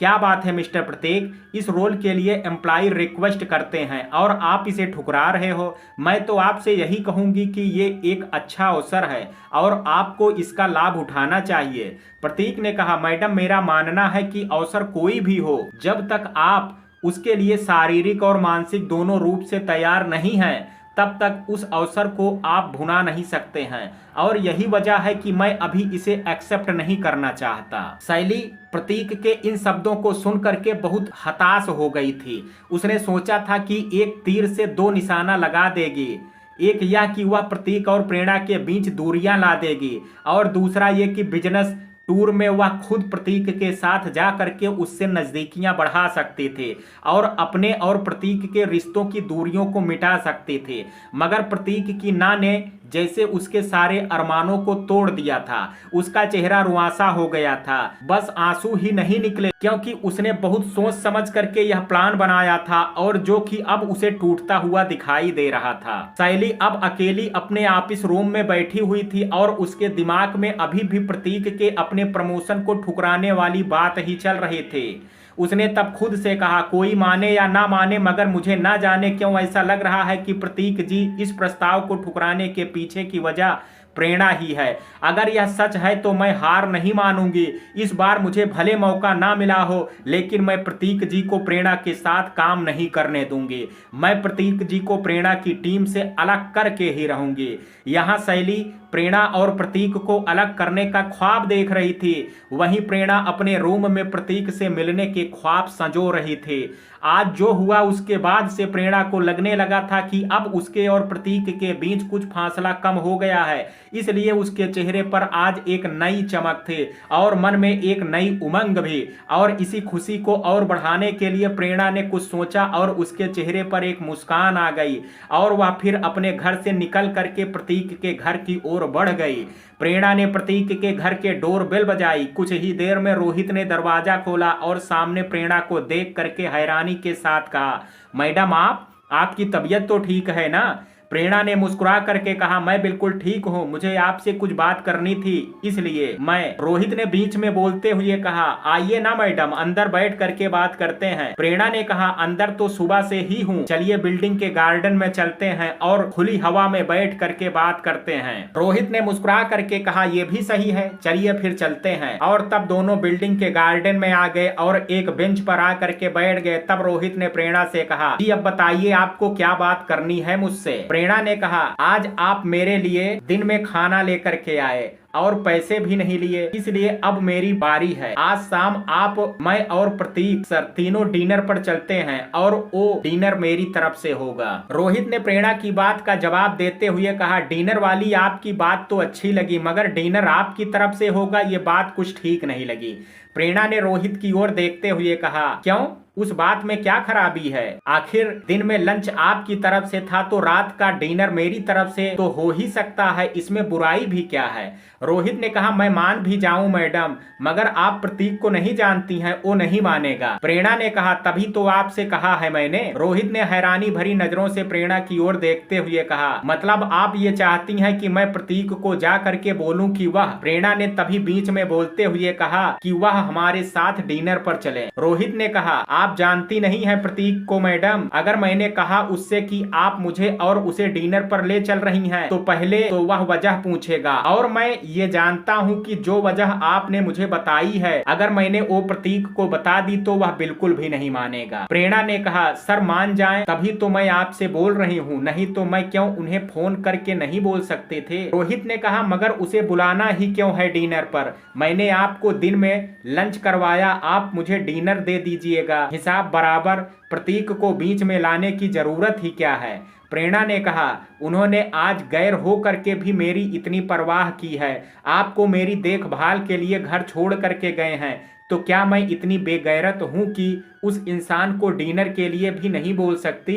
क्या बात है मिस्टर प्रतीक, इस रोल के लिए एम्प्लॉय रिक्वेस्ट करते हैं और आप इसे ठुकरा रहे हो। मैं तो आपसे यही कहूंगी कि ये एक अच्छा अवसर है और आपको इसका लाभ उठाना चाहिए। प्रतीक ने कहा, मैडम मेरा मानना है कि अवसर कोई भी हो, जब तक आप उसके लिए शारीरिक और मानसिक दोनों रूप से तैयार नहीं हैं तब तक उस अवसर को आप भुना नहीं सकते हैं और यही वजह है कि मैं अभी इसे एक्सेप्ट नहीं करना चाहता। शैली प्रतीक के इन शब्दों को सुन करके बहुत हताश हो गई थी। उसने सोचा था कि एक तीर से दो निशाना लगा देगी, एक यह कि वह प्रतीक और प्रेरणा के बीच दूरियां ला देगी और दूसरा ये कि बिजनेस टूर में वह खुद प्रतीक के साथ जा करके उससे नजदीकियां बढ़ा सकते थे और अपने और प्रतीक के रिश्तों की दूरियों को मिटा सकते थे। मगर प्रतीक की ना ने जैसे उसके सारे अरमानों को तोड़ दिया था। उसका चेहरा रुआंसा हो गया था, बस आंसू ही नहीं निकले, क्योंकि उसने बहुत सोच समझ करके यह प्लान बनाया था और जो कि अब उसे टूटता हुआ दिखाई दे रहा था। शैली अब अकेली अपने ऑफिस रूम में बैठी हुई थी और उसके दिमाग में अभी भी प्रतीक के अपने प्रमोशन को ठुकराने वाली बात ही चल रही थी। उसने तब खुद से कहा, कोई माने या ना माने मगर मुझे ना जाने क्यों ऐसा लग रहा है कि प्रतीक जी इस प्रस्ताव को ठुकराने के पीछे की वजह प्रेरणा ही है। अगर यह सच है तो मैं हार नहीं मानूंगी। इस बार मुझे भले मौका ना मिला हो, लेकिन मैं प्रतीक जी को प्रेरणा के साथ काम नहीं करने दूंगी। मैं प्रतीक जी को प्रेरणा की टीम से अलग करके ही रहूंगी। यहाँ शैली प्रेरणा और प्रतीक को अलग करने का ख्वाब देख रही थी, वहीं प्रेरणा अपने रूम में प्रतीक से मिलने के ख्वाब संजो रही थी। आज जो हुआ उसके बाद से प्रेरणा को लगने लगा था कि अब उसके और प्रतीक के बीच कुछ फासला कम हो गया है। इसलिए उसके चेहरे पर आज एक नई चमक थी और मन में एक नई उमंग भी। और इसी खुशी को और बढ़ाने के लिए प्रेरणा ने कुछ सोचा और उसके चेहरे पर एक मुस्कान आ गई और वह फिर अपने घर से निकल करके प्रतीक के घर की ओर बढ़ गई। प्रेरणा ने प्रतीक के घर के डोर बेल बजाई। कुछ ही देर में रोहित ने दरवाजा खोला और सामने प्रेरणा को देख करके हैरानी के साथ कहा, मैडम आपकी तबीयत तो ठीक है ना? प्रेरणा ने मुस्कुरा करके कहा, मैं बिल्कुल ठीक हूँ, मुझे आपसे कुछ बात करनी थी इसलिए मैं। रोहित ने बीच में बोलते हुए कहा, आइए ना मैडम, अंदर बैठ करके बात करते हैं। प्रेरणा ने कहा, अंदर तो सुबह से ही हूँ, चलिए बिल्डिंग के गार्डन में चलते हैं और खुली हवा में बैठ करके बात करते हैं। रोहित ने मुस्कुरा करके कहा, ये भी सही है, चलिए फिर चलते हैं। और तब दोनों बिल्डिंग के गार्डन में आ गए और एक बेंच पर आ करके बैठ गए। तब रोहित ने प्रेरणा से कहा, जी अब बताइए आपको क्या बात करनी है मुझसे। प्रेरणा ने कहा, आज आप मेरे लिए दिन में खाना लेकर के आए और पैसे भी नहीं लिए, इसलिए अब मेरी बारी है। आज शाम आप, मैं और प्रतीक सर तीनों डिनर पर चलते हैं और वो डिनर मेरी तरफ से होगा। रोहित ने प्रेरणा की बात का जवाब देते हुए कहा, डिनर वाली आपकी बात तो अच्छी लगी, मगर डिनर आपकी तरफ से होगा ये बात कुछ ठीक नहीं लगी। प्रेरणा ने रोहित की ओर देखते हुए कहा, क्यों, उस बात में क्या खराबी है? आखिर दिन में लंच आपकी तरफ से था तो रात का डिनर मेरी तरफ से तो हो ही सकता है, इसमें बुराई भी क्या है? रोहित ने कहा, मैं मान भी जाऊं मैडम, मगर आप प्रतीक को नहीं जानती हैं, वो नहीं मानेगा। प्रेरणा ने कहा, तभी तो आपसे कहा है मैंने। रोहित ने हैरानी भरी नजरों से प्रेरणा की ओर देखते हुए कहा, मतलब आप ये चाहती हैं कि मैं प्रतीक को जा करके बोलूं कि वह। प्रेरणा ने तभी बीच में बोलते हुए कहा कि वह हमारे साथ डिनर पर चले। रोहित ने कहा, आप जानती नहीं है प्रतीक को मैडम, अगर मैंने कहा उससे कि आप मुझे और उसे डिनर पर ले चल रही हैं तो पहले तो वह वजह पूछेगा, और मैं ये जानता हूँ कि जो वजह आपने मुझे बताई है अगर मैंने वो प्रतीक को बता दी तो वह बिल्कुल भी नहीं मानेगा। प्रेरणा ने कहा, सर मान जाएं तभी तो मैं आपसे बोल रही हूँ, नहीं तो मैं क्यों उन्हें फोन करके नहीं बोल सकते थे। रोहित ने कहा, मगर उसे बुलाना ही क्यों है डिनर पर? मैंने आपको दिन में लंच करवाया, आप मुझे डिनर दे दीजिएगा, हिसाब बराबर। प्रतीक को बीच में लाने की जरूरत ही क्या है? प्रेरणा ने कहा, उन्होंने आज गैर हो करके भी मेरी इतनी परवाह की है, आपको मेरी देखभाल के लिए घर छोड़ करके गए हैं, तो क्या मैं इतनी बेगैरत हूं कि उस इंसान को डिनर के लिए भी नहीं बोल सकती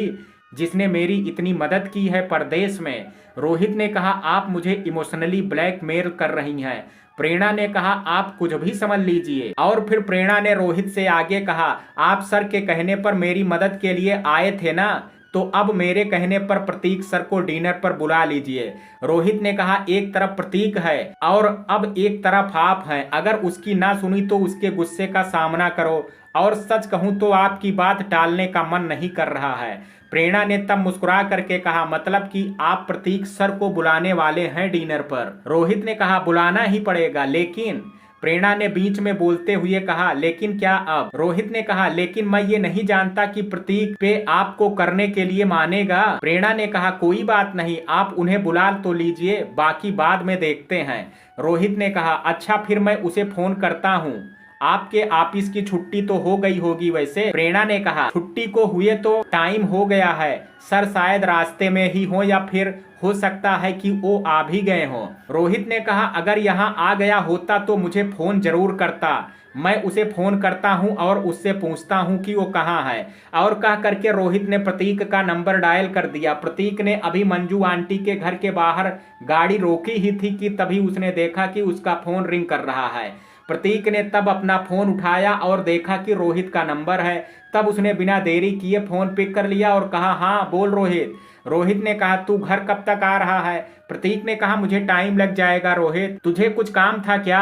जिसने मेरी इतनी मदद की है परदेश में? रोहित ने कहा, आप मुझे इमोशनली ब्लैकमेल कर रही हैं। प्रेरणा ने कहा, आप कुछ भी समझ लीजिए। और फिर प्रेरणा ने रोहित से आगे कहा, आप सर के कहने पर मेरी मदद के लिए आए थे ना, तो अब मेरे कहने पर प्रतीक सर को डिनर पर बुला लीजिए। रोहित ने कहा, एक तरफ प्रतीक है और अब एक तरफ आप हैं, अगर उसकी ना सुनी तो उसके गुस्से का सामना करो, और सच कहूं तो आपकी बात टालने का मन नहीं कर रहा है। प्रेरणा ने तब मुस्कुरा करके कहा, मतलब कि आप प्रतीक सर को बुलाने वाले हैं डिनर पर? रोहित ने कहा, बुलाना ही पड़ेगा, लेकिन। प्रेरणा ने बीच में बोलते हुए कहा, लेकिन क्या अब? रोहित ने कहा, लेकिन मैं ये नहीं जानता कि प्रतीक पे आपको करने के लिए मानेगा। प्रेरणा ने कहा, कोई बात नहीं, आप उन्हें बुला तो लीजिए, बाकी बाद में देखते हैं। रोहित ने कहा, अच्छा फिर मैं उसे फोन करता हूँ, आपके ऑफिस की छुट्टी तो हो गई होगी वैसे? प्रेरणा ने कहा, छुट्टी को हुए तो टाइम हो गया है सर, शायद रास्ते में ही हो या फिर हो सकता है कि वो आ भी गए हों। रोहित ने कहा, अगर यहाँ आ गया होता तो मुझे फोन जरूर करता, मैं उसे फोन करता हूँ और उससे पूछता हूँ कि वो कहाँ है। और कह करके रोहित ने प्रतीक का नंबर डायल कर दिया। प्रतीक ने अभी मंजू आंटी के घर के बाहर गाड़ी रोकी ही थी कि तभी उसने देखा कि उसका फोन रिंग कर रहा है। प्रतीक ने तब अपना फोन उठाया और देखा कि रोहित का नंबर है। तब उसने बिना देरी किए फोन पिक कर लिया और कहा, हाँ बोल रोहित। रोहित ने कहा, तू घर कब तक आ रहा है? प्रतीक ने कहा, मुझे टाइम लग जाएगा रोहित, तुझे कुछ काम था क्या?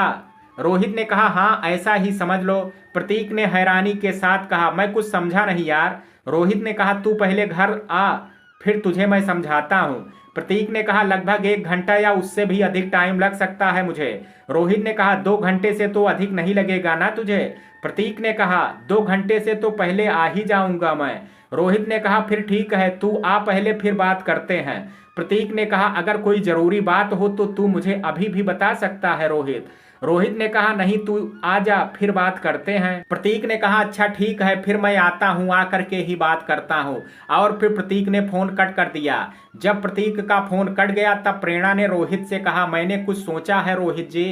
रोहित ने कहा, हाँ ऐसा ही समझ लो। प्रतीक ने हैरानी के साथ कहा, मैं कुछ समझा नहीं यार। रोहित ने कहा, तू पहले घर आ, फिर तुझे मैं समझाता हूँ। प्रतीक ने कहा, लगभग 1 घंटा या उससे भी अधिक टाइम लग सकता है मुझे। रोहित ने कहा, 2 घंटे से तो अधिक नहीं लगेगा ना तुझे? प्रतीक ने कहा, 2 घंटे से तो पहले आ ही जाऊंगा मैं। रोहित ने कहा, फिर ठीक है, तू आ पहले, फिर बात करते हैं। प्रतीक ने कहा, अगर कोई जरूरी बात हो तो तू मुझे अभी भी बता सकता है रोहित। रोहित ने कहा, नहीं तू आ जा, फिर बात करते हैं। प्रतीक ने कहा, अच्छा ठीक है, फिर मैं आता हूँ, आ करके ही बात करता हूँ। और फिर प्रतीक ने फोन कट कर दिया। जब प्रतीक का फोन कट गया तब प्रेरणा ने रोहित से कहा, मैंने कुछ सोचा है रोहित जी।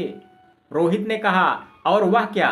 रोहित ने कहा, और वह क्या?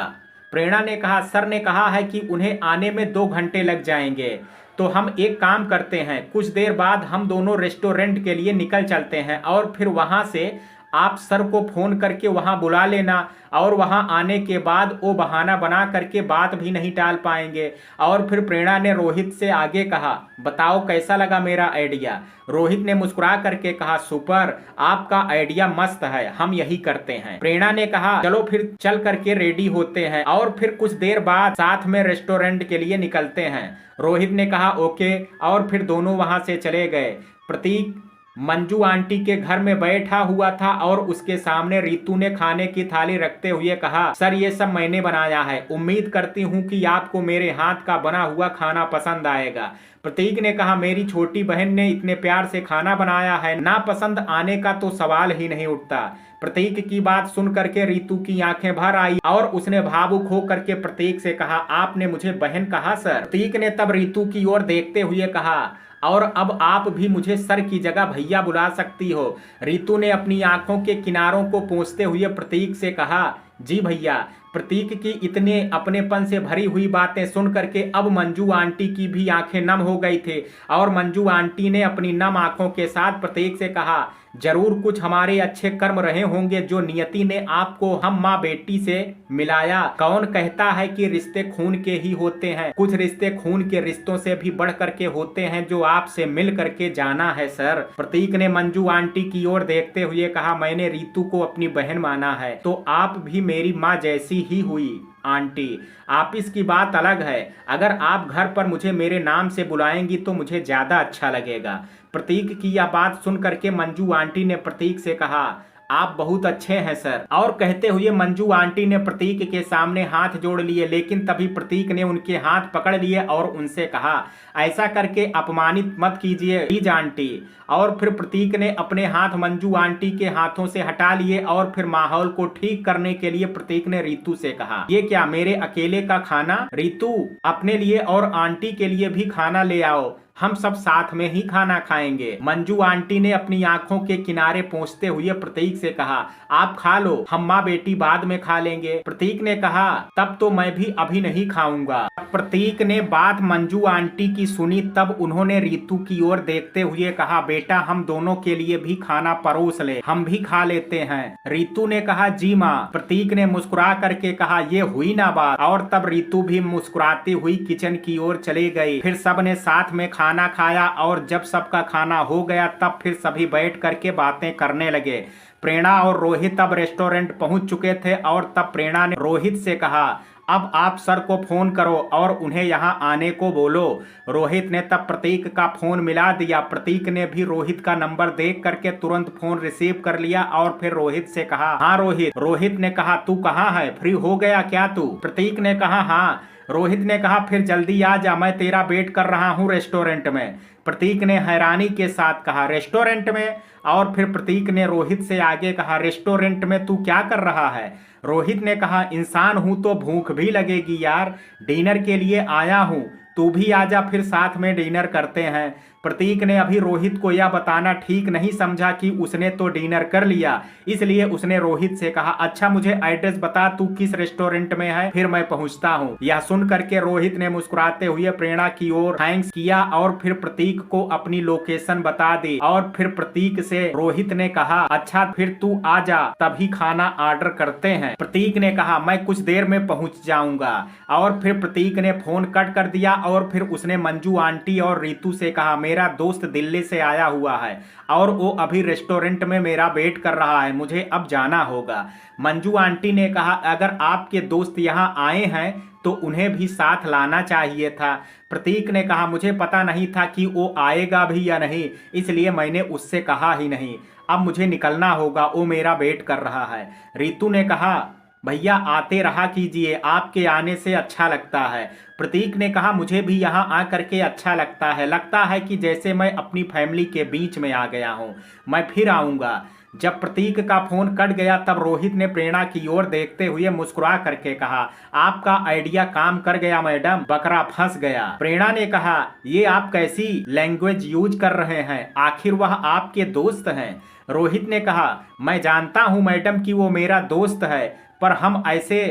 प्रेरणा ने कहा, सर ने कहा है कि उन्हें आने में 2 घंटे लग जाएंगे, तो हम एक काम करते हैं, कुछ देर बाद हम दोनों रेस्टोरेंट के लिए निकल चलते हैं और फिर वहां से आप सर को फोन करके वहां बुला लेना और वहां आने के बाद वो बहाना बना करके बात भी नहीं टाल पाएंगे। और फिर प्रेरणा ने रोहित से आगे कहा, बताओ कैसा लगा मेरा आइडिया। रोहित ने मुस्कुरा करके कहा, सुपर, आपका आइडिया मस्त है, हम यही करते हैं। प्रेरणा ने कहा, चलो फिर चल करके रेडी होते हैं और फिर कुछ देर बाद साथ में रेस्टोरेंट के लिए निकलते हैं। रोहित ने कहा, ओके, और फिर दोनों वहां से चले गए। प्रतीक मंजू आंटी के घर में बैठा हुआ था और उसके सामने रितु ने खाने की थाली रखते हुए कहा, सर ये सब मैंने बनाया है, उम्मीद करती हूँ कि आपको मेरे हाथ का बना हुआ खाना पसंद आएगा। प्रतीक ने कहा, मेरी छोटी बहन ने इतने प्यार से खाना बनाया है, ना पसंद आने का तो सवाल ही नहीं उठता। प्रतीक की बात सुन करके रितु की आंखें भर आई और उसने भावुक हो करके प्रतीक से कहा, आपने मुझे बहन कहा सर? प्रतीक ने तब रितु की ओर देखते हुए कहा, और अब आप भी मुझे सर की जगह भैया बुला सकती हो। रितु ने अपनी आंखों के किनारों को पोंछते हुए प्रतीक से कहा, जी भैया। प्रतीक की इतने अपनेपन से भरी हुई बातें सुन करके अब मंजू आंटी की भी आंखें नम हो गई थी और मंजू आंटी ने अपनी नम आंखों के साथ प्रतीक से कहा, जरूर कुछ हमारे अच्छे कर्म रहे होंगे जो नियति ने आपको हम माँ बेटी से मिलाया। कौन कहता है कि रिश्ते खून के ही होते हैं? कुछ रिश्ते खून के रिश्तों से भी बढ़ करके होते हैं जो आपसे मिल करके जाना है सर। प्रतीक ने मंजू आंटी की ओर देखते हुए कहा, मैंने रितु को अपनी बहन माना है तो आप भी मेरी माँ जैसी ही हुई आंटी। ऑफिस की बात अलग है, अगर आप घर पर मुझे मेरे नाम से बुलाएंगी तो मुझे ज्यादा अच्छा लगेगा। प्रतीक की यह बात सुन करके मंजू आंटी ने प्रतीक से कहा, आप बहुत अच्छे हैं सर। और कहते हुए मंजू आंटी ने प्रतीक के सामने हाथ जोड़ लिए, लेकिन तभी प्रतीक ने उनके हाथ पकड़ लिए और उनसे कहा, ऐसा करके अपमानित मत कीजिए प्लीज आंटी। और फिर प्रतीक ने अपने हाथ मंजू आंटी के हाथों से हटा लिए और फिर माहौल को ठीक करने के लिए प्रतीक ने रितु से कहा, ये क्या मेरे अकेले का खाना? रितु, अपने लिए और आंटी के लिए भी खाना ले आओ, हम सब साथ में ही खाना खाएंगे। मंजू आंटी ने अपनी आंखों के किनारे पोंछते हुए प्रतीक से कहा, आप खा लो, हम माँ बेटी बाद में खा लेंगे। प्रतीक ने कहा, तब तो मैं भी अभी नहीं खाऊंगा। प्रतीक ने बात मंजू आंटी की सुनी तब उन्होंने रितु की ओर देखते हुए कहा, बेटा हम दोनों के लिए भी खाना परोस ले, हम भी खा लेते हैं। रितु ने कहा, जी माँ। प्रतीक ने मुस्कुरा करके कहा, ये हुई ना बात। और तब रितु भी मुस्कुराती हुई किचन की ओर चली गई। फिर सब ने साथ में खाना खाया और जब सबका खाना हो गया तब फिर सभी बैठ करके बातें करने लगे। प्रेरणा और रोहित अब रेस्टोरेंट पहुंच चुके थे और तब प्रेरणा ने रोहित से कहा, अब आप सर को फोन करो और उन्हें यहाँ आने को बोलो। रोहित ने तब प्रतीक का फोन मिला दिया। प्रतीक ने भी रोहित का नंबर देख करके तुरंत फोन रिसीव कर लिया और फिर रोहित से कहा, हाँ रोहित। रोहित ने कहा, तू कहाँ है, फ्री हो गया क्या तू? प्रतीक ने कहा, हाँ। रोहित ने कहा, फिर जल्दी आ जा, मैं तेरा वेट कर रहा हूँ रेस्टोरेंट में। प्रतीक ने हैरानी के साथ कहा, रेस्टोरेंट में? और फिर प्रतीक ने रोहित से आगे कहा, रेस्टोरेंट में तू क्या कर रहा है? रोहित ने कहा, इंसान हूं तो भूख भी लगेगी यार, डिनर के लिए आया हूं, तू भी आजा, फिर साथ में डिनर करते हैं। प्रतीक ने अभी रोहित को यह बताना ठीक नहीं समझा कि उसने तो डिनर कर लिया, इसलिए उसने रोहित से कहा, अच्छा मुझे एड्रेस बता, तू किस रेस्टोरेंट में है, फिर मैं पहुंचता हूं। यह सुन करके रोहित ने मुस्कुराते हुए प्रेरणा की ओर थैंक्स किया और फिर प्रतीक को अपनी लोकेशन बता दी। और फिर प्रतीक से रोहित ने कहा, अच्छा फिर तू आ जा, तभी खाना ऑर्डर करते हैं। प्रतीक ने कहा, मैं कुछ देर में पहुंच जाऊंगा। और फिर प्रतीक ने फोन कट कर दिया और फिर उसने मंजू आंटी और रितु से कहा, मेरा दोस्त दिल्ली से आया हुआ है और वो अभी रेस्टोरेंट में मेरा वेट कर रहा है, मुझे अब जाना होगा। मंजू आंटी ने कहा, अगर आपके दोस्त यहाँ आए हैं तो उन्हें भी साथ लाना चाहिए था। प्रतीक ने कहा, मुझे पता नहीं था कि वो आएगा भी या नहीं, इसलिए मैंने उससे कहा ही नहीं। अब मुझे निकलना होगा, वो मेरा वेट कर रहा है। रितु ने कहा, भैया आते रहा कीजिए, आपके आने से अच्छा लगता है। प्रतीक ने कहा, मुझे भी यहाँ आ करके अच्छा लगता है कि जैसे मैं अपनी फैमिली के बीच में आ गया हूँ, मैं फिर आऊँगा। जब प्रतीक का फोन कट गया तब रोहित ने प्रेरणा की ओर देखते हुए मुस्कुरा करके कहा, आपका आइडिया काम कर गया मैडम, बकरा फंस गया। प्रेरणा ने कहा, ये आप कैसी लैंग्वेज यूज कर रहे हैं, आखिर वह आपके दोस्त हैं। रोहित ने कहा, मैं जानता हूँ मैडम कि वो मेरा दोस्त है, पर हम ऐसे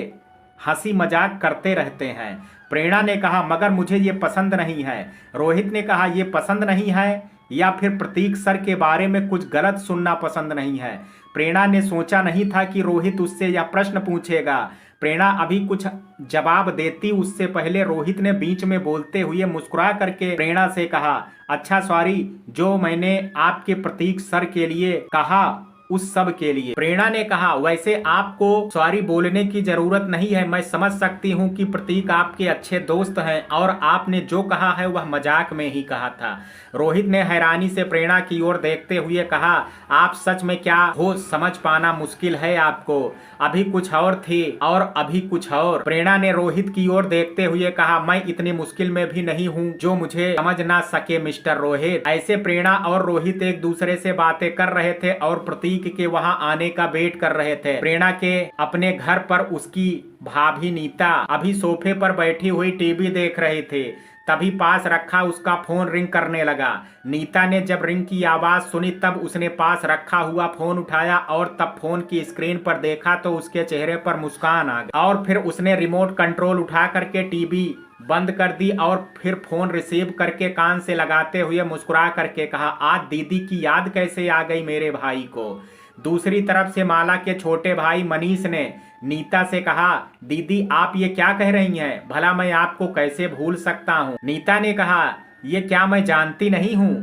हंसी मजाक करते रहते हैं। प्रेरणा ने कहा, मगर मुझे ये पसंद नहीं है। रोहित ने कहा, ये पसंद नहीं है या फिर प्रतीक सर के बारे में कुछ गलत सुनना पसंद नहीं है? प्रेरणा ने सोचा नहीं था कि रोहित उससे यह प्रश्न पूछेगा। प्रेरणा अभी कुछ जवाब देती उससे पहले रोहित ने बीच में बोलते हुए मुस्कुरा करके प्रेरणा से कहा, अच्छा सॉरी, जो मैंने आपके प्रतीक सर के लिए कहा उस सब के लिए। प्रेरणा ने कहा, वैसे आपको सॉरी बोलने की जरूरत नहीं है। मैं समझ सकती हूँ कि प्रतीक आपके अच्छे दोस्त हैं और आपने जो कहा है वह मजाक में ही कहा था। रोहित ने हैरानी से प्रेरणा की ओर देखते हुए कहा, आप सच में क्या हो समझ पाना मुश्किल है आपको। अभी कुछ और थी और अभी कुछ और। प्रेरणा ने रोहित की ओर देखते हुए कहा, मैं इतनी मुश्किल में भी नहीं हूँ जो मुझे समझ ना सके मिस्टर रोहित। ऐसे प्रेरणा और रोहित एक दूसरे से बातें कर रहे थे और प्रतीक के वहां आने का वेट कर रहे थे। प्रेरणा के अपने घर पर उसकी भाभी नीता अभी सोफे पर बैठी हुई टीवी देख रही थी। तभी पास रखा उसका फोन रिंग करने लगा। नीता ने जब रिंग की आवाज सुनी तब उसने पास रखा हुआ फोन उठाया और तब फोन की स्क्रीन पर देखा तो उसके चेहरे पर मुस्कान आ गई और फिर उसने रिमोट कंट्रोल उठा करके टीवी बंद कर दी और फिर फोन रिसीव करके कान से लगाते हुए मुस्कुरा करके कहा, आज दीदी की याद कैसे आ गई मेरे भाई को। दूसरी तरफ से माला के छोटे भाई मनीष ने नीता से कहा, दीदी आप ये क्या कह रही हैं, भला मैं आपको कैसे भूल सकता हूँ। नीता ने कहा, ये क्या मैं जानती नहीं हूँ,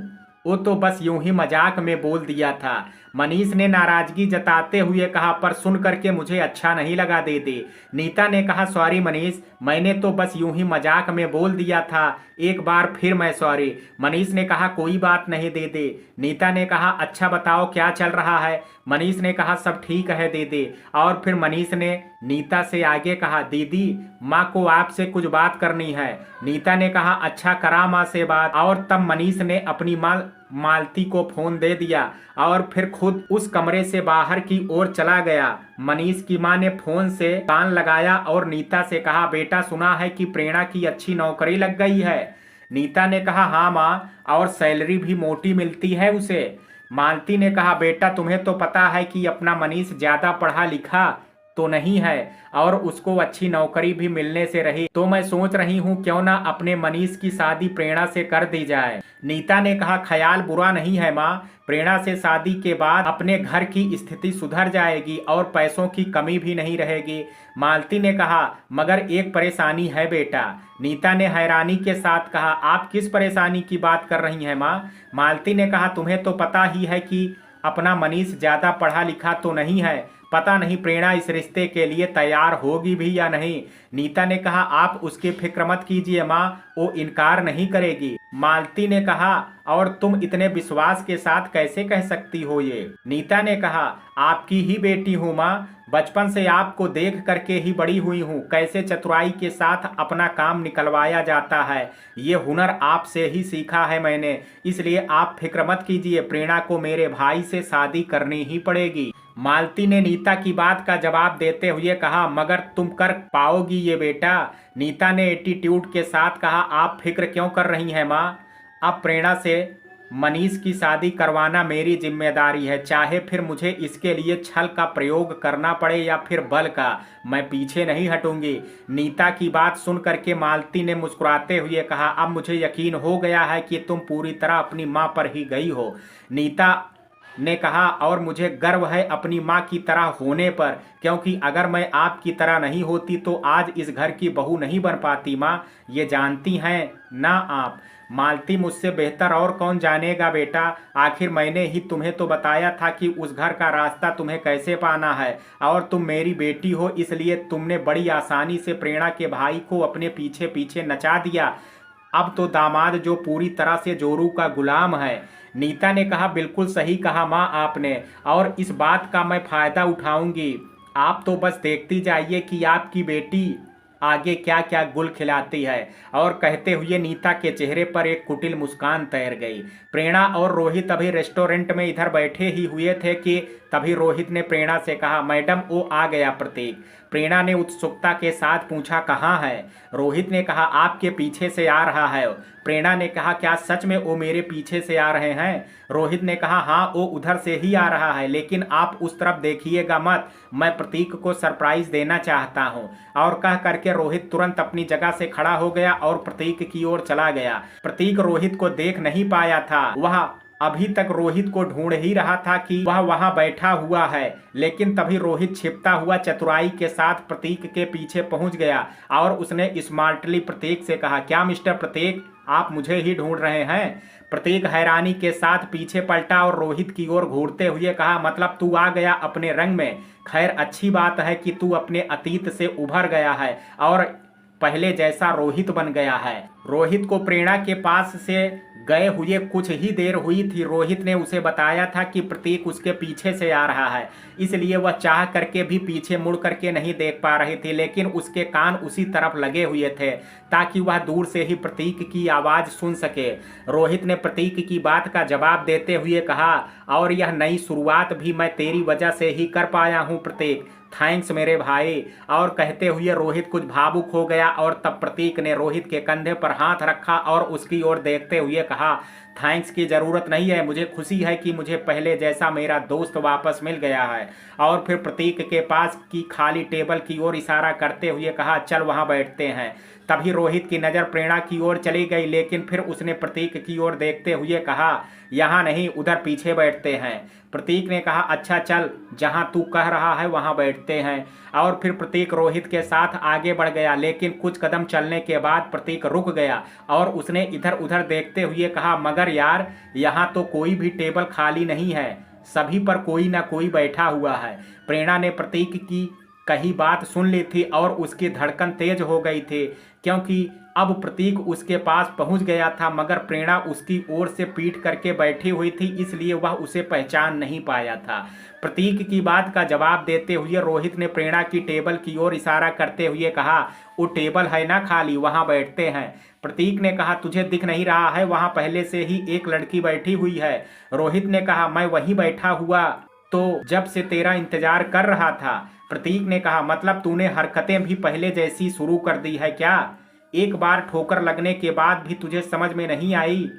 वो तो बस यूं ही मजाक में बोल दिया था। मनीष ने नाराजगी जताते हुए कहा, पर सुन करके मुझे अच्छा नहीं लगा दीदी। नीता ने कहा, सॉरी मनीष, मैंने तो बस यूं ही मजाक में बोल दिया था, एक बार फिर मैं सॉरी। मनीष ने कहा, कोई बात नहीं दीदी। नीता ने कहा, अच्छा बताओ क्या चल रहा है। मनीष ने कहा, सब ठीक है दीदी। और फिर मनीष ने नीता से आगे कहा, दीदी माँ को आपसे कुछ बात करनी है। नीता ने कहा, अच्छा करा माँ से बात। और तब मनीष ने अपनी माँ मालती को फोन दे दिया और फिर खुद उस कमरे से बाहर की ओर चला गया। मनीष की मां ने फोन से कान लगाया और नीता से कहा, बेटा सुना है कि प्रेरणा की अच्छी नौकरी लग गई है। नीता ने कहा, हाँ मां, और सैलरी भी मोटी मिलती है उसे। मालती ने कहा, बेटा तुम्हें तो पता है कि अपना मनीष ज्यादा पढ़ा लिखा तो नहीं है और उसको अच्छी नौकरी भी मिलने से रही, तो मैं सोच रही हूँ क्यों ना अपने मनीष की शादी प्रेरणा से कर दी जाए। नीता ने कहा, ख्याल बुरा नहीं है माँ, प्रेरणा से शादी के बाद अपने घर की स्थिति सुधर जाएगी और पैसों की कमी भी नहीं रहेगी। मालती ने कहा, मगर एक परेशानी है बेटा। नीता ने हैरानी के साथ कहा, आप किस परेशानी की बात कर रही हैं माँ। मालती ने कहा, तुम्हें तो पता ही है कि अपना मनीष ज्यादा पढ़ा लिखा तो नहीं है, पता नहीं प्रेरणा इस रिश्ते के लिए तैयार होगी भी या नहीं। नीता ने कहा, आप उसकी फिक्र मत कीजिए माँ, वो इनकार नहीं करेगी। मालती ने कहा, और तुम इतने विश्वास के साथ कैसे कह सकती हो ये। नीता ने कहा, आपकी ही बेटी हूँ माँ, बचपन से आपको देख करके ही बड़ी हुई हूँ, कैसे चतुराई के साथ अपना काम निकलवाया जाता है, ये हुनर आपसे ही सीखा है मैंने, इसलिए आप फिक्र मत कीजिए, प्रेरणा को मेरे भाई से शादी करनी ही पड़ेगी। मालती ने नीता की बात का जवाब देते हुए कहा, मगर तुम कर पाओगी ये बेटा। नीता ने एटीट्यूड के साथ कहा, आप फिक्र क्यों कर रही हैं माँ, अब प्रेरणा से मनीष की शादी करवाना मेरी जिम्मेदारी है, चाहे फिर मुझे इसके लिए छल का प्रयोग करना पड़े या फिर बल का, मैं पीछे नहीं हटूंगी। नीता की बात सुन करके मालती ने मुस्कुराते हुए कहा, अब मुझे यकीन हो गया है कि तुम पूरी तरह अपनी माँ पर ही गई हो। नीता ने कहा, और मुझे गर्व है अपनी माँ की तरह होने पर, क्योंकि अगर मैं आपकी तरह नहीं होती तो आज इस घर की बहू नहीं बन पाती माँ, ये जानती हैं ना आप। मालती, मुझसे बेहतर और कौन जानेगा बेटा, आखिर मैंने ही तुम्हें तो बताया था कि उस घर का रास्ता तुम्हें कैसे पाना है, और तुम मेरी बेटी हो इसलिए तुमने बड़ी आसानी से प्रेरणा के भाई को अपने पीछे पीछे नचा दिया। अब तो दामाद जो पूरी तरह से जोरू का गुलाम है। नीता ने कहा, बिल्कुल सही कहा माँ आपने, और इस बात का मैं फायदा उठाऊंगी। आप तो बस देखती जाइए कि आपकी बेटी आगे क्या क्या गुल खिलाती है। और कहते हुए नीता के चेहरे पर एक कुटिल मुस्कान तैर गई। प्रेरणा और रोहित अभी रेस्टोरेंट में इधर बैठे ही हुए थे कि तभी रोहित ने प्रेरणा से कहा, मैडम वो आ गया प्रतीक। प्रेरणा ने उत्सुकता के साथ पूछा, कहाँ है। रोहित ने कहा, आपके पीछे से आ रहा है। प्रेरणा ने कहा, क्या सच में वो मेरे पीछे से आ रहे हैं। रोहित ने कहा, हाँ वो उधर से ही आ रहा है, लेकिन आप उस तरफ देखिएगा मत, मैं प्रतीक को सरप्राइज देना चाहता हूँ। और कह करके रोहित तुरंत अपनी जगह से खड़ा हो गया और प्रतीक की ओर चला गया। प्रतीक रोहित को देख नहीं पाया था, वह अभी तक रोहित को ढूंढ ही रहा था कि वह वहां बैठा हुआ है, लेकिन तभी रोहित छिपता हुआ चतुराई के साथ प्रतीक के पीछे पहुंच गया और उसने स्मार्टली प्रतीक से कहा, क्या मिस्टर प्रतीक, आप मुझे ही ढूंढ रहे हैं? प्रतीक हैरानी के साथ पीछे पलटा और रोहित की ओर घूरते हुए कहा, मतलब तू आ गया अपने रंग में। खैर अच्छी बात है कि तू अपने अतीत से उभर गया है और पहले जैसा रोहित बन गया है। रोहित को प्रेरणा के पास से गए हुए कुछ ही देर हुई थी। रोहित ने उसे बताया था कि प्रतीक उसके पीछे से आ रहा है, इसलिए वह चाह करके भी पीछे मुड़ करके नहीं देख पा रही थी, लेकिन उसके कान उसी तरफ लगे हुए थे ताकि वह दूर से ही प्रतीक की आवाज सुन सके। रोहित ने प्रतीक की बात का जवाब देते हुए कहा, और यह नई शुरुआत भी मैं तेरी वजह से ही कर पाया हूँ प्रतीक, थैंक्स मेरे भाई। और कहते हुए रोहित कुछ भावुक हो गया और तब प्रतीक ने रोहित के कंधे पर हाथ रखा और उसकी ओर देखते हुए कहा, थैंक्स की ज़रूरत नहीं है, मुझे खुशी है कि मुझे पहले जैसा मेरा दोस्त वापस मिल गया है। और फिर प्रतीक के पास की खाली टेबल की ओर इशारा करते हुए कहा, चल वहाँ बैठते हैं। तभी रोहित की नज़र प्रेरणा की ओर चली गई, लेकिन फिर उसने प्रतीक की ओर देखते हुए कहा, यहाँ नहीं, उधर पीछे बैठते हैं। प्रतीक ने कहा, अच्छा चल, जहाँ तू कह रहा है वहाँ बैठते हैं। और फिर प्रतीक रोहित के साथ आगे बढ़ गया, लेकिन कुछ कदम चलने के बाद प्रतीक रुक गया और उसने इधर उधर देखते हुए कहा, मगर यार यहाँ तो कोई भी टेबल खाली नहीं है, सभी पर कोई ना कोई बैठा हुआ है। प्रेरणा ने प्रतीक की कही बात सुन ली थी और उसकी धड़कन तेज हो गई थी, क्योंकि अब प्रतीक उसके पास पहुंच गया था, मगर प्रेरणा उसकी ओर से पीठ करके बैठी हुई थी, इसलिए वह उसे पहचान नहीं पाया था। प्रतीक की बात का जवाब देते हुए रोहित ने प्रेरणा की टेबल की ओर इशारा करते हुए कहा, वो टेबल है ना खाली, वहां बैठते हैं। प्रतीक ने कहा, तुझे दिख नहीं रहा है, वहां पहले से ही एक लड़की बैठी हुई है। रोहित ने कहा, मैं वहीं बैठा हुआ तो जब से तेरा इंतजार कर रहा था। प्रतीक ने कहा, मतलब तूने हरकतें भी पहले जैसी शुरू कर दी है क्या? एक बार ठोकर लगने के बाद भी तुझे समझ में नहीं आई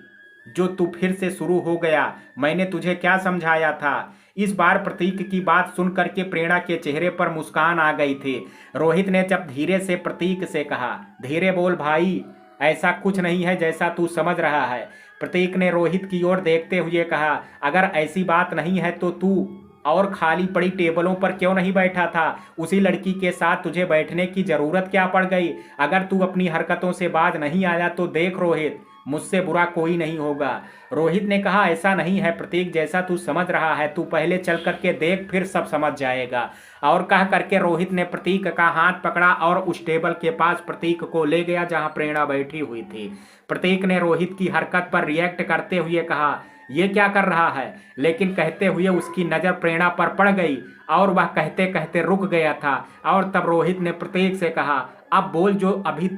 जो तू फिर से शुरू हो गया? मैंने तुझे क्या समझाया था? इस बार प्रतीक की बात सुन करके प्रेरणा के चेहरे पर मुस्कान आ गई थी। रोहित ने जब धीरे से प्रतीक से कहा, धीरे बोल भाई, ऐसा कुछ नहीं है जैसा तू समझ रहा है। प्रतीक ने रोहित की ओर देखते हुए कहा, अगर ऐसी बात नहीं है तो तू और खाली पड़ी टेबलों पर क्यों नहीं बैठा था? उसी लड़की के साथ तुझे बैठने की जरूरत क्या पड़ गई? अगर तू अपनी हरकतों से बाज नहीं आया तो देख रोहित, मुझसे बुरा कोई नहीं होगा। रोहित ने कहा, ऐसा नहीं है प्रतीक, जैसा तू समझ रहा है, तू पहले चल करके देख, फिर सब समझ जाएगा। और कह करके रोहित ने प्रतीक का हाथ पकड़ा और उस टेबल के पास प्रतीक को ले गया जहां प्रेरणा बैठी हुई थी। प्रतीक ने रोहित की हरकत पर रिएक्ट करते हुए कहा, ये क्या कर रहा है? लेकिन कहते हुए उसकी नज़र प्रेरणा पर पड़ गई और वह कहते कहते रुक गया था। और तब रोहित ने प्रतीक से कहा, अब बोल जो अभी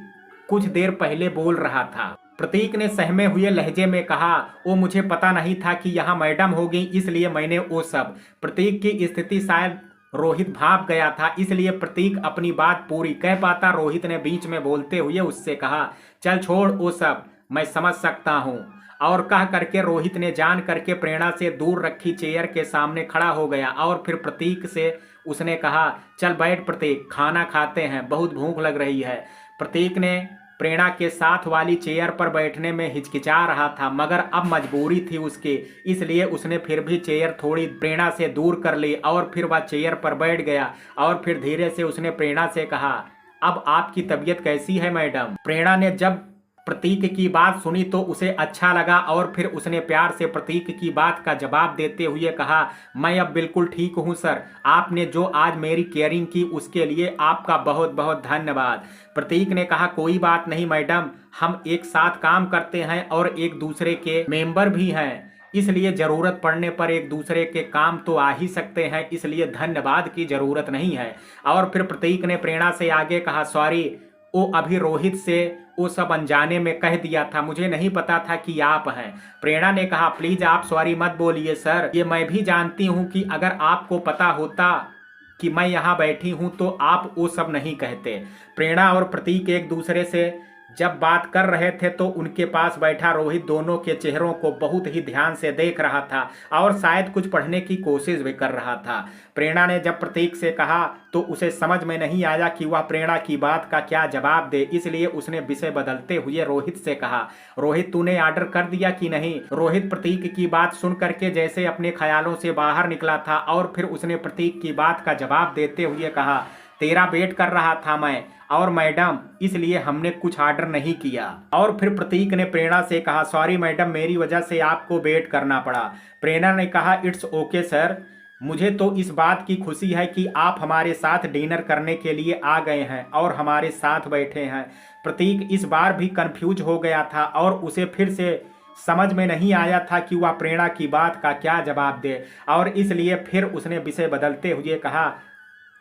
कुछ देर पहले बोल रहा था। प्रतीक ने सहमे हुए लहजे में कहा, वो मुझे पता नहीं था कि यहाँ मैडम होगी, इसलिए मैंने वो सब। प्रतीक की स्थिति शायद रोहित भाप गया था, इसलिए प्रतीक अपनी बात पूरी कह पाता। रोहित ने बीच में बोलते हुए उससे कहा, चल छोड़ वो सब, मैं समझ सकता हूँ। और कह करके रोहित ने जान करके प्रेरणा से दूर रखी चेयर के सामने खड़ा हो गया और फिर प्रतीक से उसने कहा, चल बैठ प्रतीक, खाना खाते हैं, बहुत भूख लग रही है। प्रतीक ने प्रेरणा के साथ वाली चेयर पर बैठने में हिचकिचा रहा था, मगर अब मजबूरी थी उसकी, इसलिए उसने फिर भी चेयर थोड़ी प्रेरणा से दूर कर ली और फिर वह चेयर पर बैठ गया। और फिर धीरे से उसने प्रेरणा से कहा, अब आपकी तबीयत कैसी है मैडम? प्रेरणा ने जब प्रतीक की बात सुनी तो उसे अच्छा लगा और फिर उसने प्यार से प्रतीक की बात का जवाब देते हुए कहा, मैं अब बिल्कुल ठीक हूं सर, आपने जो आज मेरी केयरिंग की उसके लिए आपका बहुत बहुत धन्यवाद। प्रतीक ने कहा, कोई बात नहीं मैडम, हम एक साथ काम करते हैं और एक दूसरे के मेंबर भी हैं, इसलिए जरूरत पड़ने पर एक दूसरे के काम तो आ ही सकते हैं, इसलिए धन्यवाद की जरूरत नहीं है। और फिर प्रतीक ने प्रेरणा से आगे कहा, सॉरी, वो अभी रोहित से वो सब अनजाने में कह दिया था, मुझे नहीं पता था कि आप हैं। प्रेरणा ने कहा, प्लीज आप सॉरी मत बोलिए सर, ये मैं भी जानती हूँ कि अगर आपको पता होता कि मैं यहाँ बैठी हूँ तो आप वो सब नहीं कहते। प्रेरणा और प्रतीक एक दूसरे से जब बात कर रहे थे तो उनके पास बैठा रोहित दोनों के चेहरों को बहुत ही ध्यान से देख रहा था और शायद कुछ पढ़ने की कोशिश भी कर रहा था। प्रेरणा ने जब प्रतीक से कहा तो उसे समझ में नहीं आया कि वह प्रेरणा की बात का क्या जवाब दे, इसलिए उसने विषय बदलते हुए रोहित से कहा, रोहित तूने ऑर्डर कर दिया कि नहीं? रोहित प्रतीक की बात सुन करके जैसे अपने ख्यालों से बाहर निकला था और फिर उसने प्रतीक की बात का जवाब देते हुए कहा, तेरा वेट कर रहा था मैं और मैडम, इसलिए हमने कुछ ऑर्डर नहीं किया। और फिर प्रतीक ने प्रेरणा से कहा, सॉरी मैडम, मेरी वजह से आपको वेट करना पड़ा। प्रेरणा ने कहा, इट्स ओके सर, मुझे तो इस बात की खुशी है कि आप हमारे साथ डिनर करने के लिए आ गए हैं और हमारे साथ बैठे हैं। प्रतीक इस बार भी कंफ्यूज हो गया था और उसे फिर से समझ में नहीं आया था कि वह प्रेरणा की बात का क्या जवाब दे, और इसलिए फिर उसने विषय बदलते हुए कहा,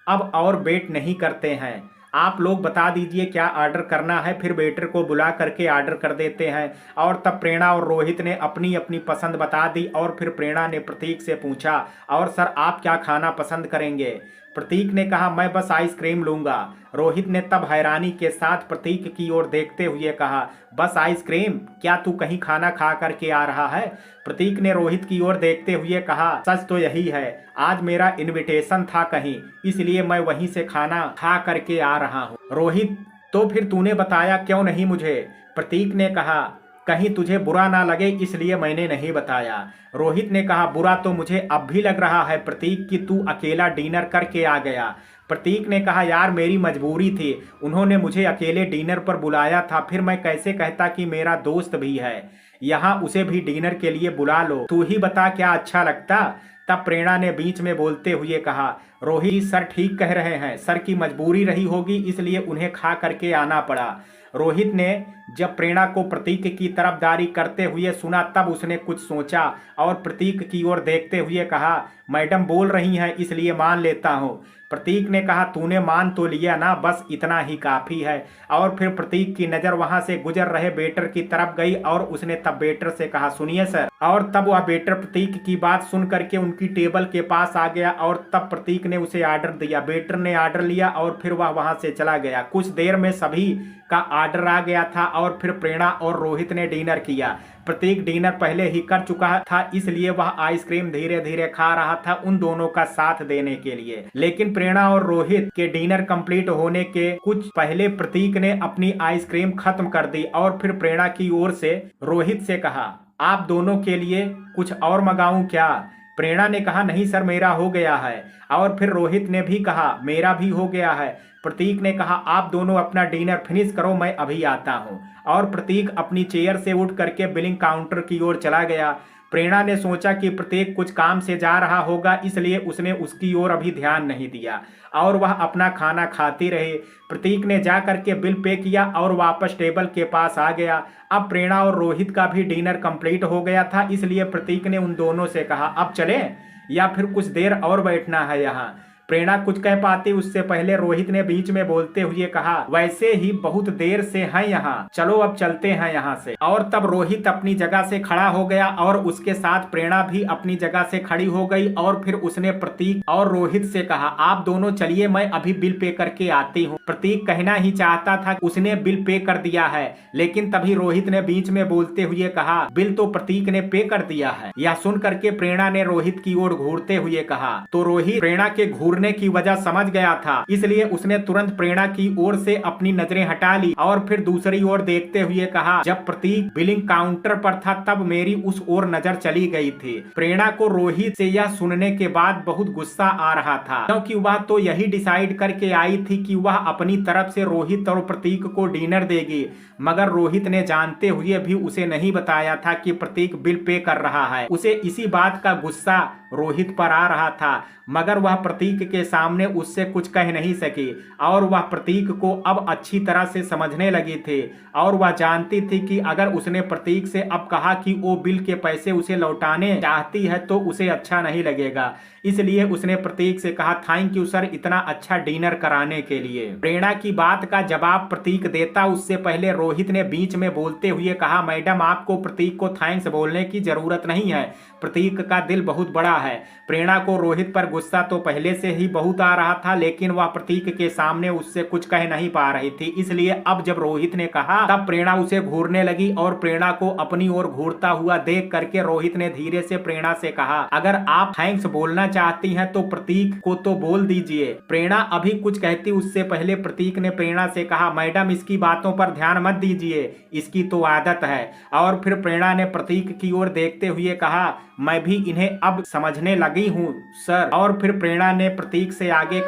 अब और वेट नहीं करते हैं, आप लोग बता दीजिए क्या ऑर्डर करना है, फिर वेटर को बुला करके ऑर्डर कर देते हैं। और तब प्रेरणा और रोहित ने अपनी अपनी पसंद बता दी और फिर प्रेरणा ने प्रतीक से पूछा, और सर आप क्या खाना पसंद करेंगे? प्रतीक ने कहा, मैं बस आइसक्रीम लूंगा। रोहित ने तब हैरानी के साथ प्रतीक की ओर देखते हुए कहा, बस आइसक्रीम? क्या तू कहीं खाना खा करके आ रहा है? प्रतीक ने रोहित की ओर देखते हुए कहा, सच तो यही है, आज मेरा इनविटेशन था कहीं, इसलिए मैं वहीं से खाना खा करके आ रहा हूँ। रोहित, तो फिर तूने बताया क्यों नहीं मुझे? प्रतीक ने कहा, कहीं तुझे बुरा ना लगे इसलिए मैंने नहीं बताया। रोहित ने कहा, बुरा तो मुझे अब भी लग रहा है प्रतीक कि तू अकेला डिनर करके आ गया। प्रतीक ने कहा, यार मेरी मजबूरी थी, उन्होंने मुझे अकेले डिनर पर बुलाया था, फिर मैं कैसे कहता कि मेरा दोस्त भी है यहाँ, उसे भी डिनर के लिए बुला लो, तू ही बता क्या अच्छा लगता। तब प्रेरणा ने बीच में बोलते हुए कहा, रोहित सर ठीक कह रहे हैं, सर की मजबूरी रही होगी इसलिए उन्हें खा करके आना पड़ा। रोहित ने जब प्रेरणा को प्रतीक की तरफदारी करते हुए सुना तब उसने कुछ सोचा और प्रतीक की ओर देखते हुए कहा, मैडम बोल रही हैं इसलिए मान लेता हूँ। प्रतीक ने कहा, तूने मान तो लिया ना, बस इतना ही काफ़ी है। और फिर प्रतीक की नज़र वहां से गुजर रहे वेटर की तरफ गई और उसने तब वेटर से कहा, सुनिए सर। और तब वह वेटर प्रतीक की बात सुन करके उनकी टेबल के पास आ गया और तब प्रतीक ने उसे ऑर्डर दिया। वेटर ने ऑर्डर लिया और फिर वह वहां से चला गया। कुछ देर में सभी का ऑर्डर आ गया था और फिर प्रेरणा और रोहित ने डिनर किया। प्रतीक डिनर पहले ही कर चुका था इसलिए वह आइसक्रीम धीरे धीरे खा रहा था उन दोनों का साथ देने के लिए। लेकिन प्रेरणा और रोहित के डिनर कंप्लीट होने के कुछ पहले प्रतीक ने अपनी आइसक्रीम खत्म कर दी और फिर प्रेरणा की ओर से रोहित से कहा, आप दोनों के लिए कुछ और मंगाऊं क्या? प्रेरणा ने कहा, नहीं सर मेरा हो गया है। और फिर रोहित ने भी कहा, मेरा भी हो गया है। प्रतीक ने कहा, आप दोनों अपना डिनर फिनिश करो, मैं अभी आता हूँ। और प्रतीक अपनी चेयर से उठ करके बिलिंग काउंटर की ओर चला गया। प्रेरणा ने सोचा कि प्रतीक कुछ काम से जा रहा होगा इसलिए उसने उसकी ओर अभी ध्यान नहीं दिया और वह अपना खाना खाती रही। प्रतीक ने जा करके बिल पे किया और वापस टेबल के पास आ गया। अब प्रेरणा और रोहित का भी डिनर कंप्लीट हो गया था इसलिए प्रतीक ने उन दोनों से कहा, अब चलें या फिर कुछ देर और बैठना है यहाँ? प्रेरणा कुछ कह पाती उससे पहले रोहित ने बीच में बोलते हुए कहा, वैसे ही बहुत देर से हैं यहाँ, चलो अब चलते हैं यहाँ से। और तब रोहित अपनी जगह से खड़ा हो गया और उसके साथ प्रेरणा भी अपनी जगह से खड़ी हो गई और फिर उसने प्रतीक और रोहित से कहा, आप दोनों चलिए, मैं अभी बिल पे करके आती हूँ। प्रतीक कहना ही चाहता था उसने बिल पे कर दिया है, लेकिन तभी रोहित ने बीच में बोलते हुए कहा, बिल तो प्रतीक ने पे कर दिया है। यह सुन करके प्रेरणा ने रोहित की ओर घूरते हुए कहा। तो रोहित प्रेरणा के घूरने की वजह समझ गया था इसलिए उसने तुरंत प्रेरणा की ओर से अपनी नजरें हटा ली और फिर दूसरी ओर देखते हुए कहा, जब प्रतीक बिलिंग काउंटर पर था तब मेरी उस ओर नजर चली गई थी। प्रेरणा को रोहित से यह सुनने के बाद बहुत गुस्सा आ रहा था क्योंकि वह तो यही डिसाइड करके आई थी कि वह अपनी तरफ से रोहित और प्रतीक को डिनर देगी, मगर रोहित ने जानते हुए भी उसे नहीं बताया था कि प्रतीक बिल पे कर रहा है। उसे इसी बात का गुस्सा रोहित पर आ रहा था मगर वह प्रतीक के सामने उससे कुछ कह नहीं सकी और वह प्रतीक को अब अच्छी तरह से समझने लगी थी और वह जानती थी कि अगर उसने प्रतीक से अब कहा कि वो बिल के पैसे उसे लौटाने चाहती है तो उसे अच्छा नहीं लगेगा। इसलिए उसने प्रतीक से कहा, थैंक यू सर इतना अच्छा डिनर कराने के लिए। प्रेरणा की बात का जवाब प्रतीक देता उससे पहले रोहित ने बीच में बोलते हुए कहा, मैडम आपको प्रतीक को थैंक्स बोलने की जरूरत नहीं है, प्रतीक का दिल बहुत बड़ा है। प्रेरणा को रोहित पर गुस्सा तो पहले से ही बहुत आ रहा था, लेकिन वह प्रतीक के सामने उससे कुछ कह नहीं पा रही थी। इसलिए अब जब रोहित ने कहा तब प्रेरणा उसे घूरने लगी और प्रेरणा को अपनी ओर घूरता हुआ देख करके रोहित ने धीरे से प्रेरणा से कहा, अगर आप थैंक्स बोलना चाहती हैं तो प्रतीक को तो बोल दीजिए। प्रेरणा अभी कुछ कहती उससे पहले प्रतीक ने प्रेरणा से कहा, मैडम इसकी बातों पर ध्यान मत दीजिए, इसकी तो आदत है। और फिर प्रेरणा ने प्रतीक की ओर देखते हुए कहा, मैं भी इन्हें अब समझने लगी हूँ सर। और फिर प्रेरणा ने प्रतीक से आगे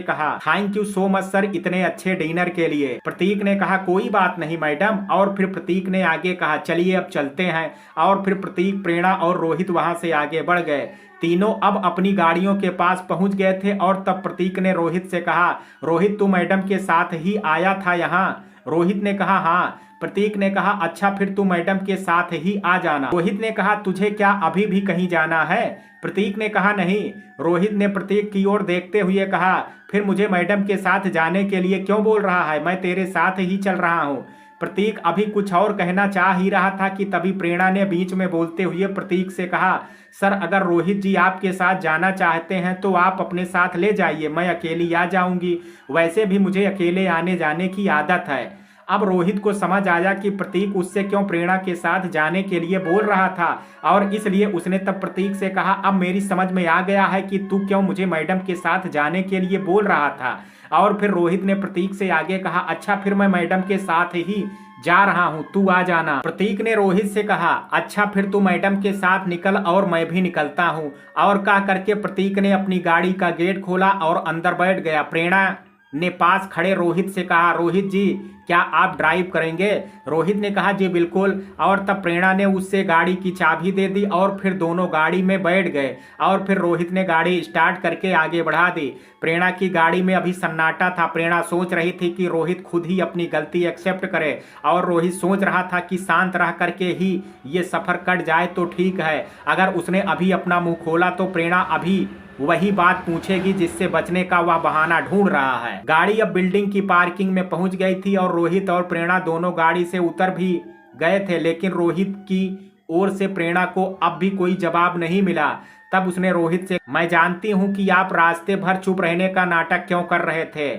कहा thank you so much sir इतने अच्छे डिनर के लिए। प्रतीक ने कहा कोई बात नहीं मैडम। और फिर प्रतीक ने आगे कहा चलिए अब चलते हैं। और फिर प्रतीक, प्रेरणा और रोहित वहां से आगे बढ़ गए। तीनों अब अपनी गाड़ियों के पास पहुंच गए थे और तब प्रतीक ने रोहित से कहा, रोहित तू मैडम के साथ ही आया था यहाँ? रोहित ने कहा हाँ। प्रतीक ने कहा अच्छा फिर तू मैडम के साथ ही आ जाना। रोहित ने कहा तुझे क्या अभी भी कहीं जाना है? प्रतीक ने कहा नहीं। रोहित ने प्रतीक की ओर देखते हुए कहा फिर मुझे मैडम के साथ जाने के लिए क्यों बोल रहा है? मैं तेरे साथ ही चल रहा हूँ। प्रतीक अभी कुछ और कहना चाह ही रहा था कि तभी प्रेरणा ने बीच में बोलते हुए प्रतीक से कहा, सर अगर रोहित जी आपके साथ जाना चाहते हैं तो आप अपने साथ ले जाइए, मैं अकेली आ जाऊंगी। वैसे भी मुझे अकेले आने जाने की आदत है। अब रोहित को समझ आया कि प्रतीक उससे क्यों प्रेरणा के साथ जाने के लिए बोल रहा था और इसलिए उसने तब प्रतीक से कहा, अब मेरी समझ में आ गया है कि तू क्यों मुझे मैडम के साथ जाने के लिए बोल रहा था। और फिर रोहित ने प्रतीक से आगे कहा, अच्छा फिर मैं मैडम के साथ ही जा रहा हूँ, तू आ जाना। प्रतीक ने रोहित से कहा, अच्छा फिर तू मैडम के साथ निकल और मैं भी निकलता हूँ। और कह करके प्रतीक ने अपनी गाड़ी का गेट खोला और अंदर बैठ गया। प्रेरणा ने पास खड़े रोहित से कहा, रोहित जी क्या आप ड्राइव करेंगे? रोहित ने कहा जी बिल्कुल। और तब प्रेरणा ने उससे गाड़ी की चाबी दे दी और फिर दोनों गाड़ी में बैठ गए और फिर रोहित ने गाड़ी स्टार्ट करके आगे बढ़ा दी। प्रेरणा की गाड़ी में अभी सन्नाटा था। प्रेरणा सोच रही थी कि रोहित खुद ही अपनी गलती एक्सेप्ट करे और रोहित सोच रहा था कि शांत रह करके ही ये सफर कट जाए तो ठीक है। अगर उसने अभी अपना मुंह खोला तो प्रेरणा अभी वही बात पूछेगी जिससे बचने का वह बहाना ढूंढ रहा है। गाड़ी अब बिल्डिंग की पार्किंग में पहुंच गई थी और रोहित और प्रेरणा दोनों गाड़ी से उतर भी गए थे, लेकिन रोहित की ओर से प्रेरणा को अब भी कोई जवाब नहीं मिला। तब उसने रोहित से, मैं जानती हूं कि आप रास्ते भर चुप रहने का नाटक क्यों कर रहे थे।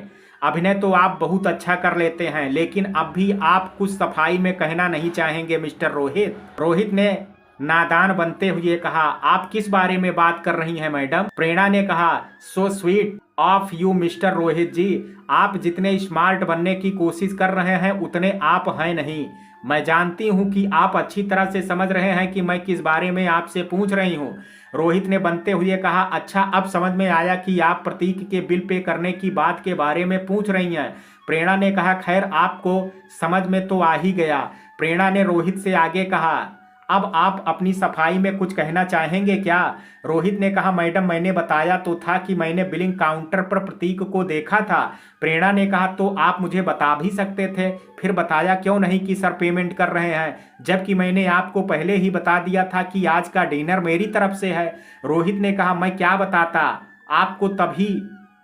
अभिनय तो आप बहुत अच्छा कर लेते हैं, लेकिन अब भी आप कुछ सफाई में कहना नहीं चाहेंगे मिस्टर रोहित? रोहित ने नादान बनते हुए कहा, आप किस बारे में बात कर रही हैं मैडम? प्रेरणा ने कहा, so sweet of you mister Rohit ji, आप जितने स्मार्ट बनने की कोशिश कर रहे हैं उतने आप हैं नहीं। मैं जानती हूं कि आप अच्छी तरह से समझ रहे हैं कि मैं किस बारे में आपसे पूछ रही हूं। रोहित ने बनते हुए कहा, अच्छा अब समझ में आया कि आप प्रतीक के बिल पे करने की बात के बारे में पूछ रही हैं। प्रेरणा ने कहा, खैर आपको समझ में तो आ ही गया। प्रेरणा ने रोहित से आगे कहा, अब आप अपनी सफाई में कुछ कहना चाहेंगे क्या? रोहित ने कहा, मैडम मैंने बताया तो था कि मैंने बिलिंग काउंटर पर प्रतीक को देखा था। प्रेरणा ने कहा, तो आप मुझे बता भी सकते थे, फिर बताया क्यों नहीं कि सर पेमेंट कर रहे हैं, जबकि मैंने आपको पहले ही बता दिया था कि आज का डिनर मेरी तरफ से है। रोहित ने कहा, मैं क्या बताता, आपको तभी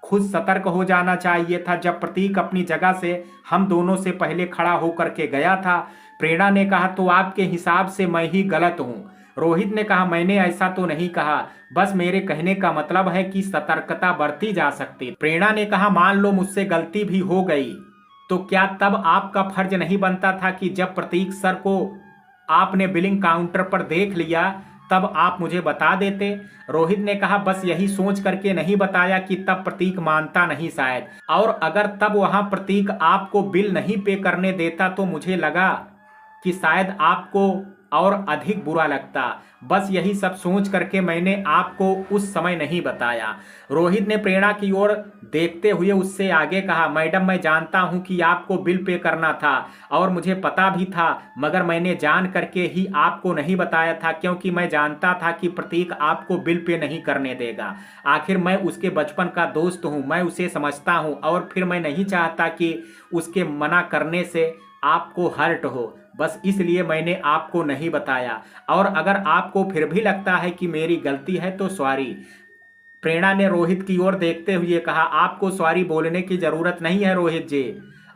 खुद सतर्क हो जाना चाहिए था जब प्रतीक अपनी जगह से हम दोनों से पहले खड़ा होकर के गया था। प्रेरणा ने कहा, तो आपके हिसाब से मैं ही गलत हूँ? रोहित ने कहा, मैंने ऐसा तो नहीं कहा, बस मेरे कहने का मतलब है कि सतर्कता बरती जा सकती। प्रेरणा ने कहा, मान लो मुझसे गलती भी हो गई तो क्या तब आपका फर्ज नहीं बनता था कि जब प्रतीक सर को आपने बिलिंग काउंटर पर देख लिया तब आप मुझे बता देते? रोहित ने कहा, बस यही सोच करके नहीं बताया कि तब प्रतीक मानता नहीं शायद, और अगर तब वहां प्रतीक आपको बिल नहीं पे करने देता तो मुझे लगा कि शायद आपको और अधिक बुरा लगता। बस यही सब सोच करके मैंने आपको उस समय नहीं बताया। रोहित ने प्रेरणा की ओर देखते हुए उससे आगे कहा, मैडम मैं जानता हूं कि आपको बिल पे करना था और मुझे पता भी था, मगर मैंने जान करके ही आपको नहीं बताया था क्योंकि मैं जानता था कि प्रतीक आपको बिल पे नहीं करने देगा। आखिर मैं उसके बचपन का दोस्त हूं, मैं उसे समझता हूं और फिर मैं नहीं चाहता कि उसके मना करने से आपको हर्ट हो, बस इसलिए मैंने आपको नहीं बताया। और अगर आपको फिर भी लगता है कि मेरी गलती है तो सॉरी। प्रेरणा ने रोहित की ओर देखते हुए कहा, आपको सॉरी बोलने की जरूरत नहीं है रोहित जी,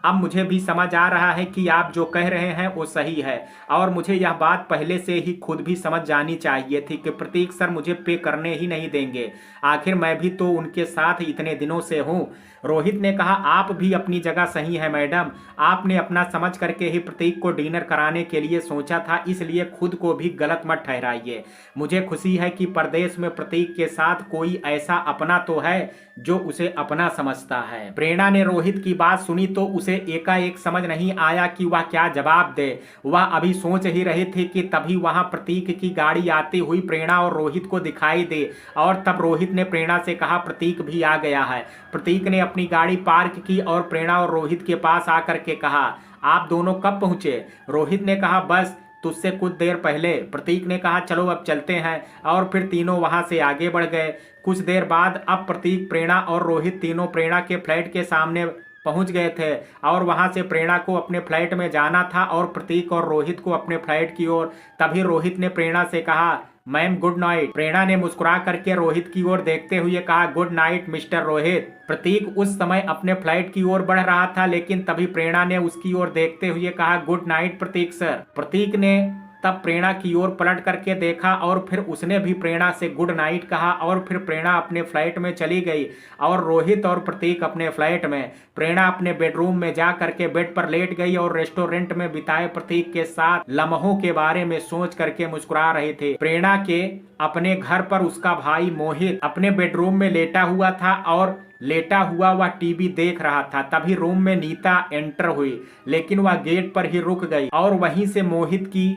अब मुझे भी समझ आ रहा है कि आप जो कह रहे हैं वो सही है, और मुझे यह बात पहले से ही खुद भी समझ जानी चाहिए थी कि प्रतीक सर मुझे पे करने ही नहीं देंगे। आखिर मैं भी तो उनके साथ इतने दिनों से हूँ। रोहित ने कहा, आप भी अपनी जगह सही है मैडम। आपने अपना समझ करके ही प्रतीक को डिनर कराने के लिए सोचा था, इसलिए खुद को भी गलत मत ठहराइए। मुझे खुशी है कि परदेश में प्रतीक के साथ कोई ऐसा अपना तो है जो उसे अपना समझता है। प्रेरणा ने रोहित की बात सुनी तो उसे एकाएक समझ नहीं आया कि वह क्या जवाब दे। वह अभी सोच ही रही थी कि तभी वहां प्रतीक की गाड़ी आती हुई प्रेरणा और रोहित को दिखाई दे, और तब रोहित ने प्रेरणा से कहा, प्रतीक भी आ गया है। प्रतीक ने अपनी गाड़ी पार्क की और प्रेरणा और रोहित के पास आकर के कहा, आप दोनों कब पहुंचे? रोहित ने कहा, बस तुझसे कुछ देर पहले। प्रतीक ने कहा, चलो अब चलते हैं, और फिर तीनों वहां से आगे बढ़ गए। कुछ देर बाद अब प्रतीक, प्रेरणा और रोहित तीनों प्रेरणा के फ्लैट के सामने पहुंच गए थे, और वहां से प्रेरणा को अपने फ्लैट में जाना था और प्रतीक और रोहित को अपने फ्लैट की ओर। तभी रोहित ने प्रेरणा से कहा, मैम गुड नाइट। प्रेरणा ने मुस्कुरा करके रोहित की ओर देखते हुए कहा, गुड नाइट मिस्टर रोहित। प्रतीक उस समय अपने फ्लाइट की ओर बढ़ रहा था, लेकिन तभी प्रेरणा ने उसकी ओर देखते हुए कहा, गुड नाइट प्रतीक सर। प्रतीक ने तब प्रेरणा की ओर पलट करके देखा और फिर उसने भी प्रेरणा से गुड नाइट कहा, और फिर प्रेरणा अपने फ्लाइट में चली गई और रोहित और प्रतीक अपने फ्लाइट में। प्रेरणा अपने बेडरूम में जा करके बेड पर लेट गई और रेस्टोरेंट में बिताए प्रतीक के साथ लम्हों के बारे में सोच करके मुस्कुरा रहे थे। प्रेरणा के अपने घर पर उसका भाई मोहित अपने बेडरूम में लेटा हुआ था और लेटा हुआ वह टीवी देख रहा था। तभी रूम में नीता एंटर हुई, लेकिन वह गेट पर ही रुक गई और वहीं से मोहित की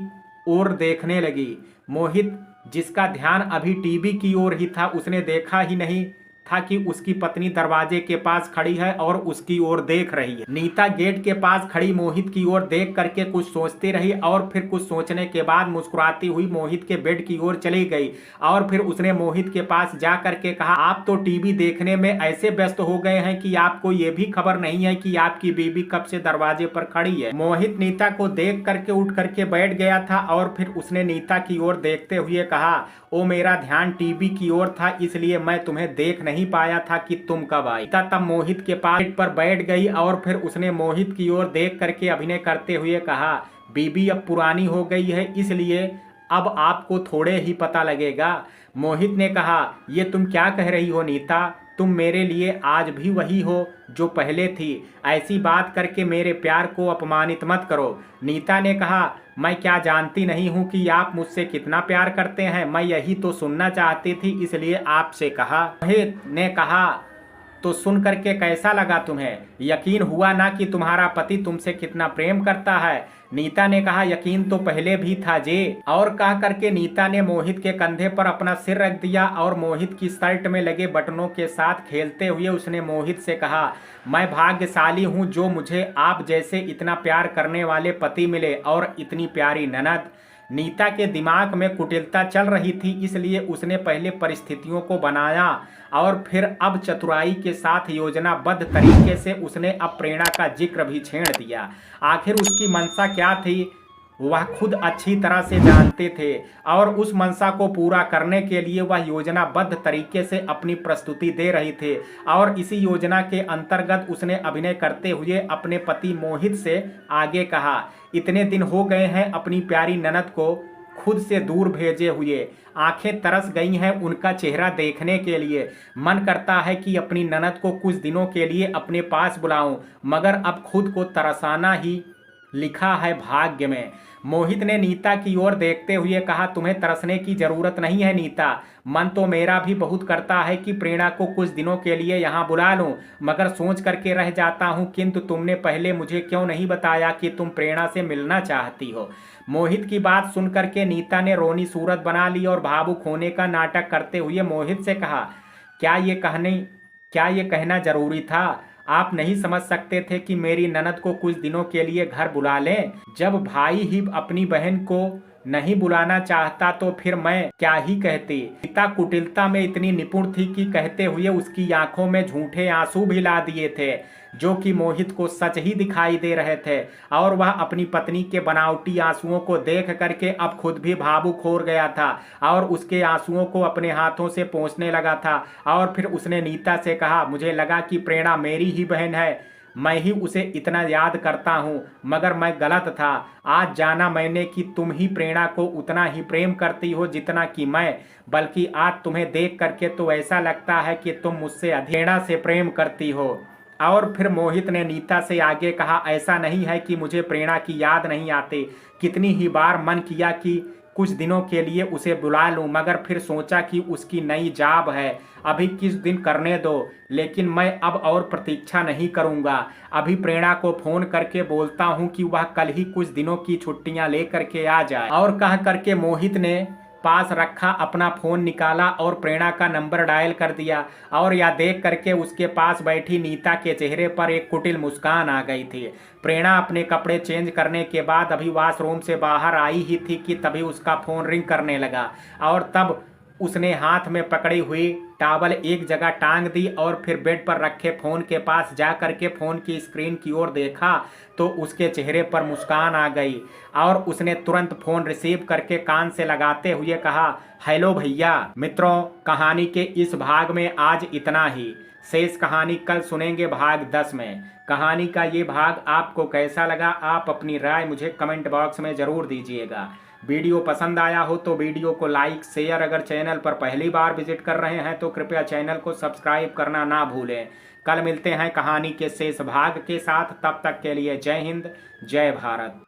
ओर देखने लगी। मोहित, जिसका ध्यान अभी टीवी की ओर ही था, उसने देखा ही नहीं था कि उसकी पत्नी दरवाजे के पास खड़ी है और उसकी ओर देख रही है। नीता गेट के पास खड़ी मोहित की ओर देख करके कुछ सोचती रही और फिर कुछ सोचने के बाद मुस्कुराती हुई मोहित के बेड की ओर चली गई, और फिर उसने मोहित के पास जा करके कहा, आप तो टीवी देखने में ऐसे व्यस्त हो गए हैं कि आपको ये भी खबर नहीं है कि आपकी बीबी कब से दरवाजे पर खड़ी है। मोहित नीता को देख करके उठ करके बैठ गया था और फिर उसने नीता की ओर देखते हुए कहा, ओ मेरा ध्यान टीवी की ओर था, इसलिए मैं तुम्हें देख नहीं पाया था कि तुम कब आई। तब मोहित के पास पर बैठ गई और फिर उसने मोहित की ओर देख करके अभिनय करते हुए कहा, बीबी अब पुरानी हो गई है, इसलिए अब आपको थोड़े ही पता लगेगा। मोहित ने कहा, ये तुम क्या कह रही हो नीता? तुम मेरे लिए आज भी वही हो जो पहले थी। ऐसी बात करके मेरे प्यार को अपमानित मत करो। नीता ने कहा, मैं क्या जानती नहीं हूँ कि आप मुझसे कितना प्यार करते हैं? मैं यही तो सुनना चाहती थी, इसलिए आपसे कहा। मोहित ने कहा, तो सुन करके कैसा लगा तुम्हें? यकीन हुआ ना कि तुम्हारा पति तुमसे कितना प्रेम करता है? नीता ने कहा, यकीन तो पहले भी था जे। और कह करके नीता ने मोहित के कंधे पर अपना सिर रख दिया और मोहित की शर्ट में लगे बटनों के साथ खेलते हुए उसने मोहित से कहा, मैं भाग्यशाली हूँ जो मुझे आप जैसे इतना प्यार करने वाले पति मिले और इतनी प्यारी ननद। नीता के दिमाग में कुटिलता चल रही थी, इसलिए उसने पहले परिस्थितियों को बनाया और फिर अब चतुराई के साथ योजनाबद्ध तरीके से उसने अब प्रेरणा का जिक्र भी छेड़ दिया। आखिर उसकी मंशा क्या थी वह खुद अच्छी तरह से जानते थे, और उस मंशा को पूरा करने के लिए वह योजनाबद्ध तरीके से अपनी प्रस्तुति दे रही थे। और इसी योजना के अंतर्गत उसने अभिनय करते हुए अपने पति मोहित से आगे कहा, इतने दिन हो गए हैं अपनी प्यारी ननद को खुद से दूर भेजे हुए, आंखें तरस गई हैं उनका चेहरा देखने के लिए। मन करता है कि अपनी ननद को कुछ दिनों के लिए अपने पास बुलाऊं, मगर अब खुद को तरसाना ही लिखा है भाग्य में। मोहित ने नीता की ओर देखते हुए कहा, तुम्हें तरसने की जरूरत नहीं है नीता। मन तो मेरा भी बहुत करता है कि प्रेरणा को कुछ दिनों के लिए यहाँ बुला लूं, मगर सोच करके रह जाता हूँ, किंतु तुमने पहले मुझे क्यों नहीं बताया कि तुम प्रेरणा से मिलना चाहती हो? मोहित की बात सुन करके नीता ने रोनी सूरत बना ली और भावुक होने का नाटक करते हुए मोहित से कहा, क्या ये कहना जरूरी था? आप नहीं समझ सकते थे कि मेरी ननद को कुछ दिनों के लिए घर बुला लें? जब भाई ही अपनी बहन को नहीं बुलाना चाहता तो फिर मैं क्या ही कहती। नीता कुटिलता में इतनी निपुण थी कि कहते हुए उसकी आंखों में झूठे आंसू भी ला दिए थे, जो कि मोहित को सच ही दिखाई दे रहे थे, और वह अपनी पत्नी के बनावटी आंसुओं को देख करके अब खुद भी भावुक हो गया था और उसके आंसुओं को अपने हाथों से पोंछने लगा था। और फिर उसने नीता से कहा, मुझे लगा कि प्रेरणा मेरी ही बहन है, मैं ही उसे इतना याद करता हूँ, मगर मैं गलत था। आज जाना मैंने कि तुम ही प्रेरणा को उतना ही प्रेम करती हो जितना कि मैं, बल्कि आज तुम्हें देख करके तो ऐसा लगता है कि तुम मुझसे अधिक प्रेरणा से प्रेम करती हो। और फिर मोहित ने नीता से आगे कहा, ऐसा नहीं है कि मुझे प्रेरणा की याद नहीं आती। कितनी ही बार मन किया कि कुछ दिनों के लिए उसे बुला लूं, मगर फिर सोचा कि उसकी नई जॉब है, अभी किस दिन करने दो। लेकिन मैं अब और प्रतीक्षा नहीं करूंगा। अभी प्रेरणा को फोन करके बोलता हूं कि वह कल ही कुछ दिनों की छुट्टियां लेकर के आ जाए। और कह करके मोहित ने पास रखा अपना फोन निकाला और प्रेरणा का नंबर डायल कर दिया। और यह देख करके उसके पास बैठी नीता के चेहरे पर एक कुटिल मुस्कान आ गई थी। प्रेरणा अपने कपड़े चेंज करने के बाद अभी वॉशरूम से बाहर आई ही थी कि तभी उसका फोन रिंग करने लगा। और तब उसने हाथ में पकड़ी हुई टॉवल एक जगह टांग दी और फिर बेड पर रखे फोन के पास जा करके फोन की स्क्रीन की ओर देखा तो उसके चेहरे पर मुस्कान आ गई। और उसने तुरंत फोन रिसीव करके कान से लगाते हुए कहा, हेलो भैया। मित्रों, कहानी के इस भाग में आज इतना ही। शेष कहानी कल सुनेंगे भाग 10 में। कहानी का ये भाग आपको कैसा लगा, आप अपनी राय मुझे कमेंट बॉक्स में ज़रूर दीजिएगा। वीडियो पसंद आया हो तो वीडियो को लाइक शेयर, अगर चैनल पर पहली बार विजिट कर रहे हैं तो कृपया चैनल को सब्सक्राइब करना ना भूलें। कल मिलते हैं कहानी के शेष भाग के साथ, तब तक के लिए जय हिंद, जय भारत।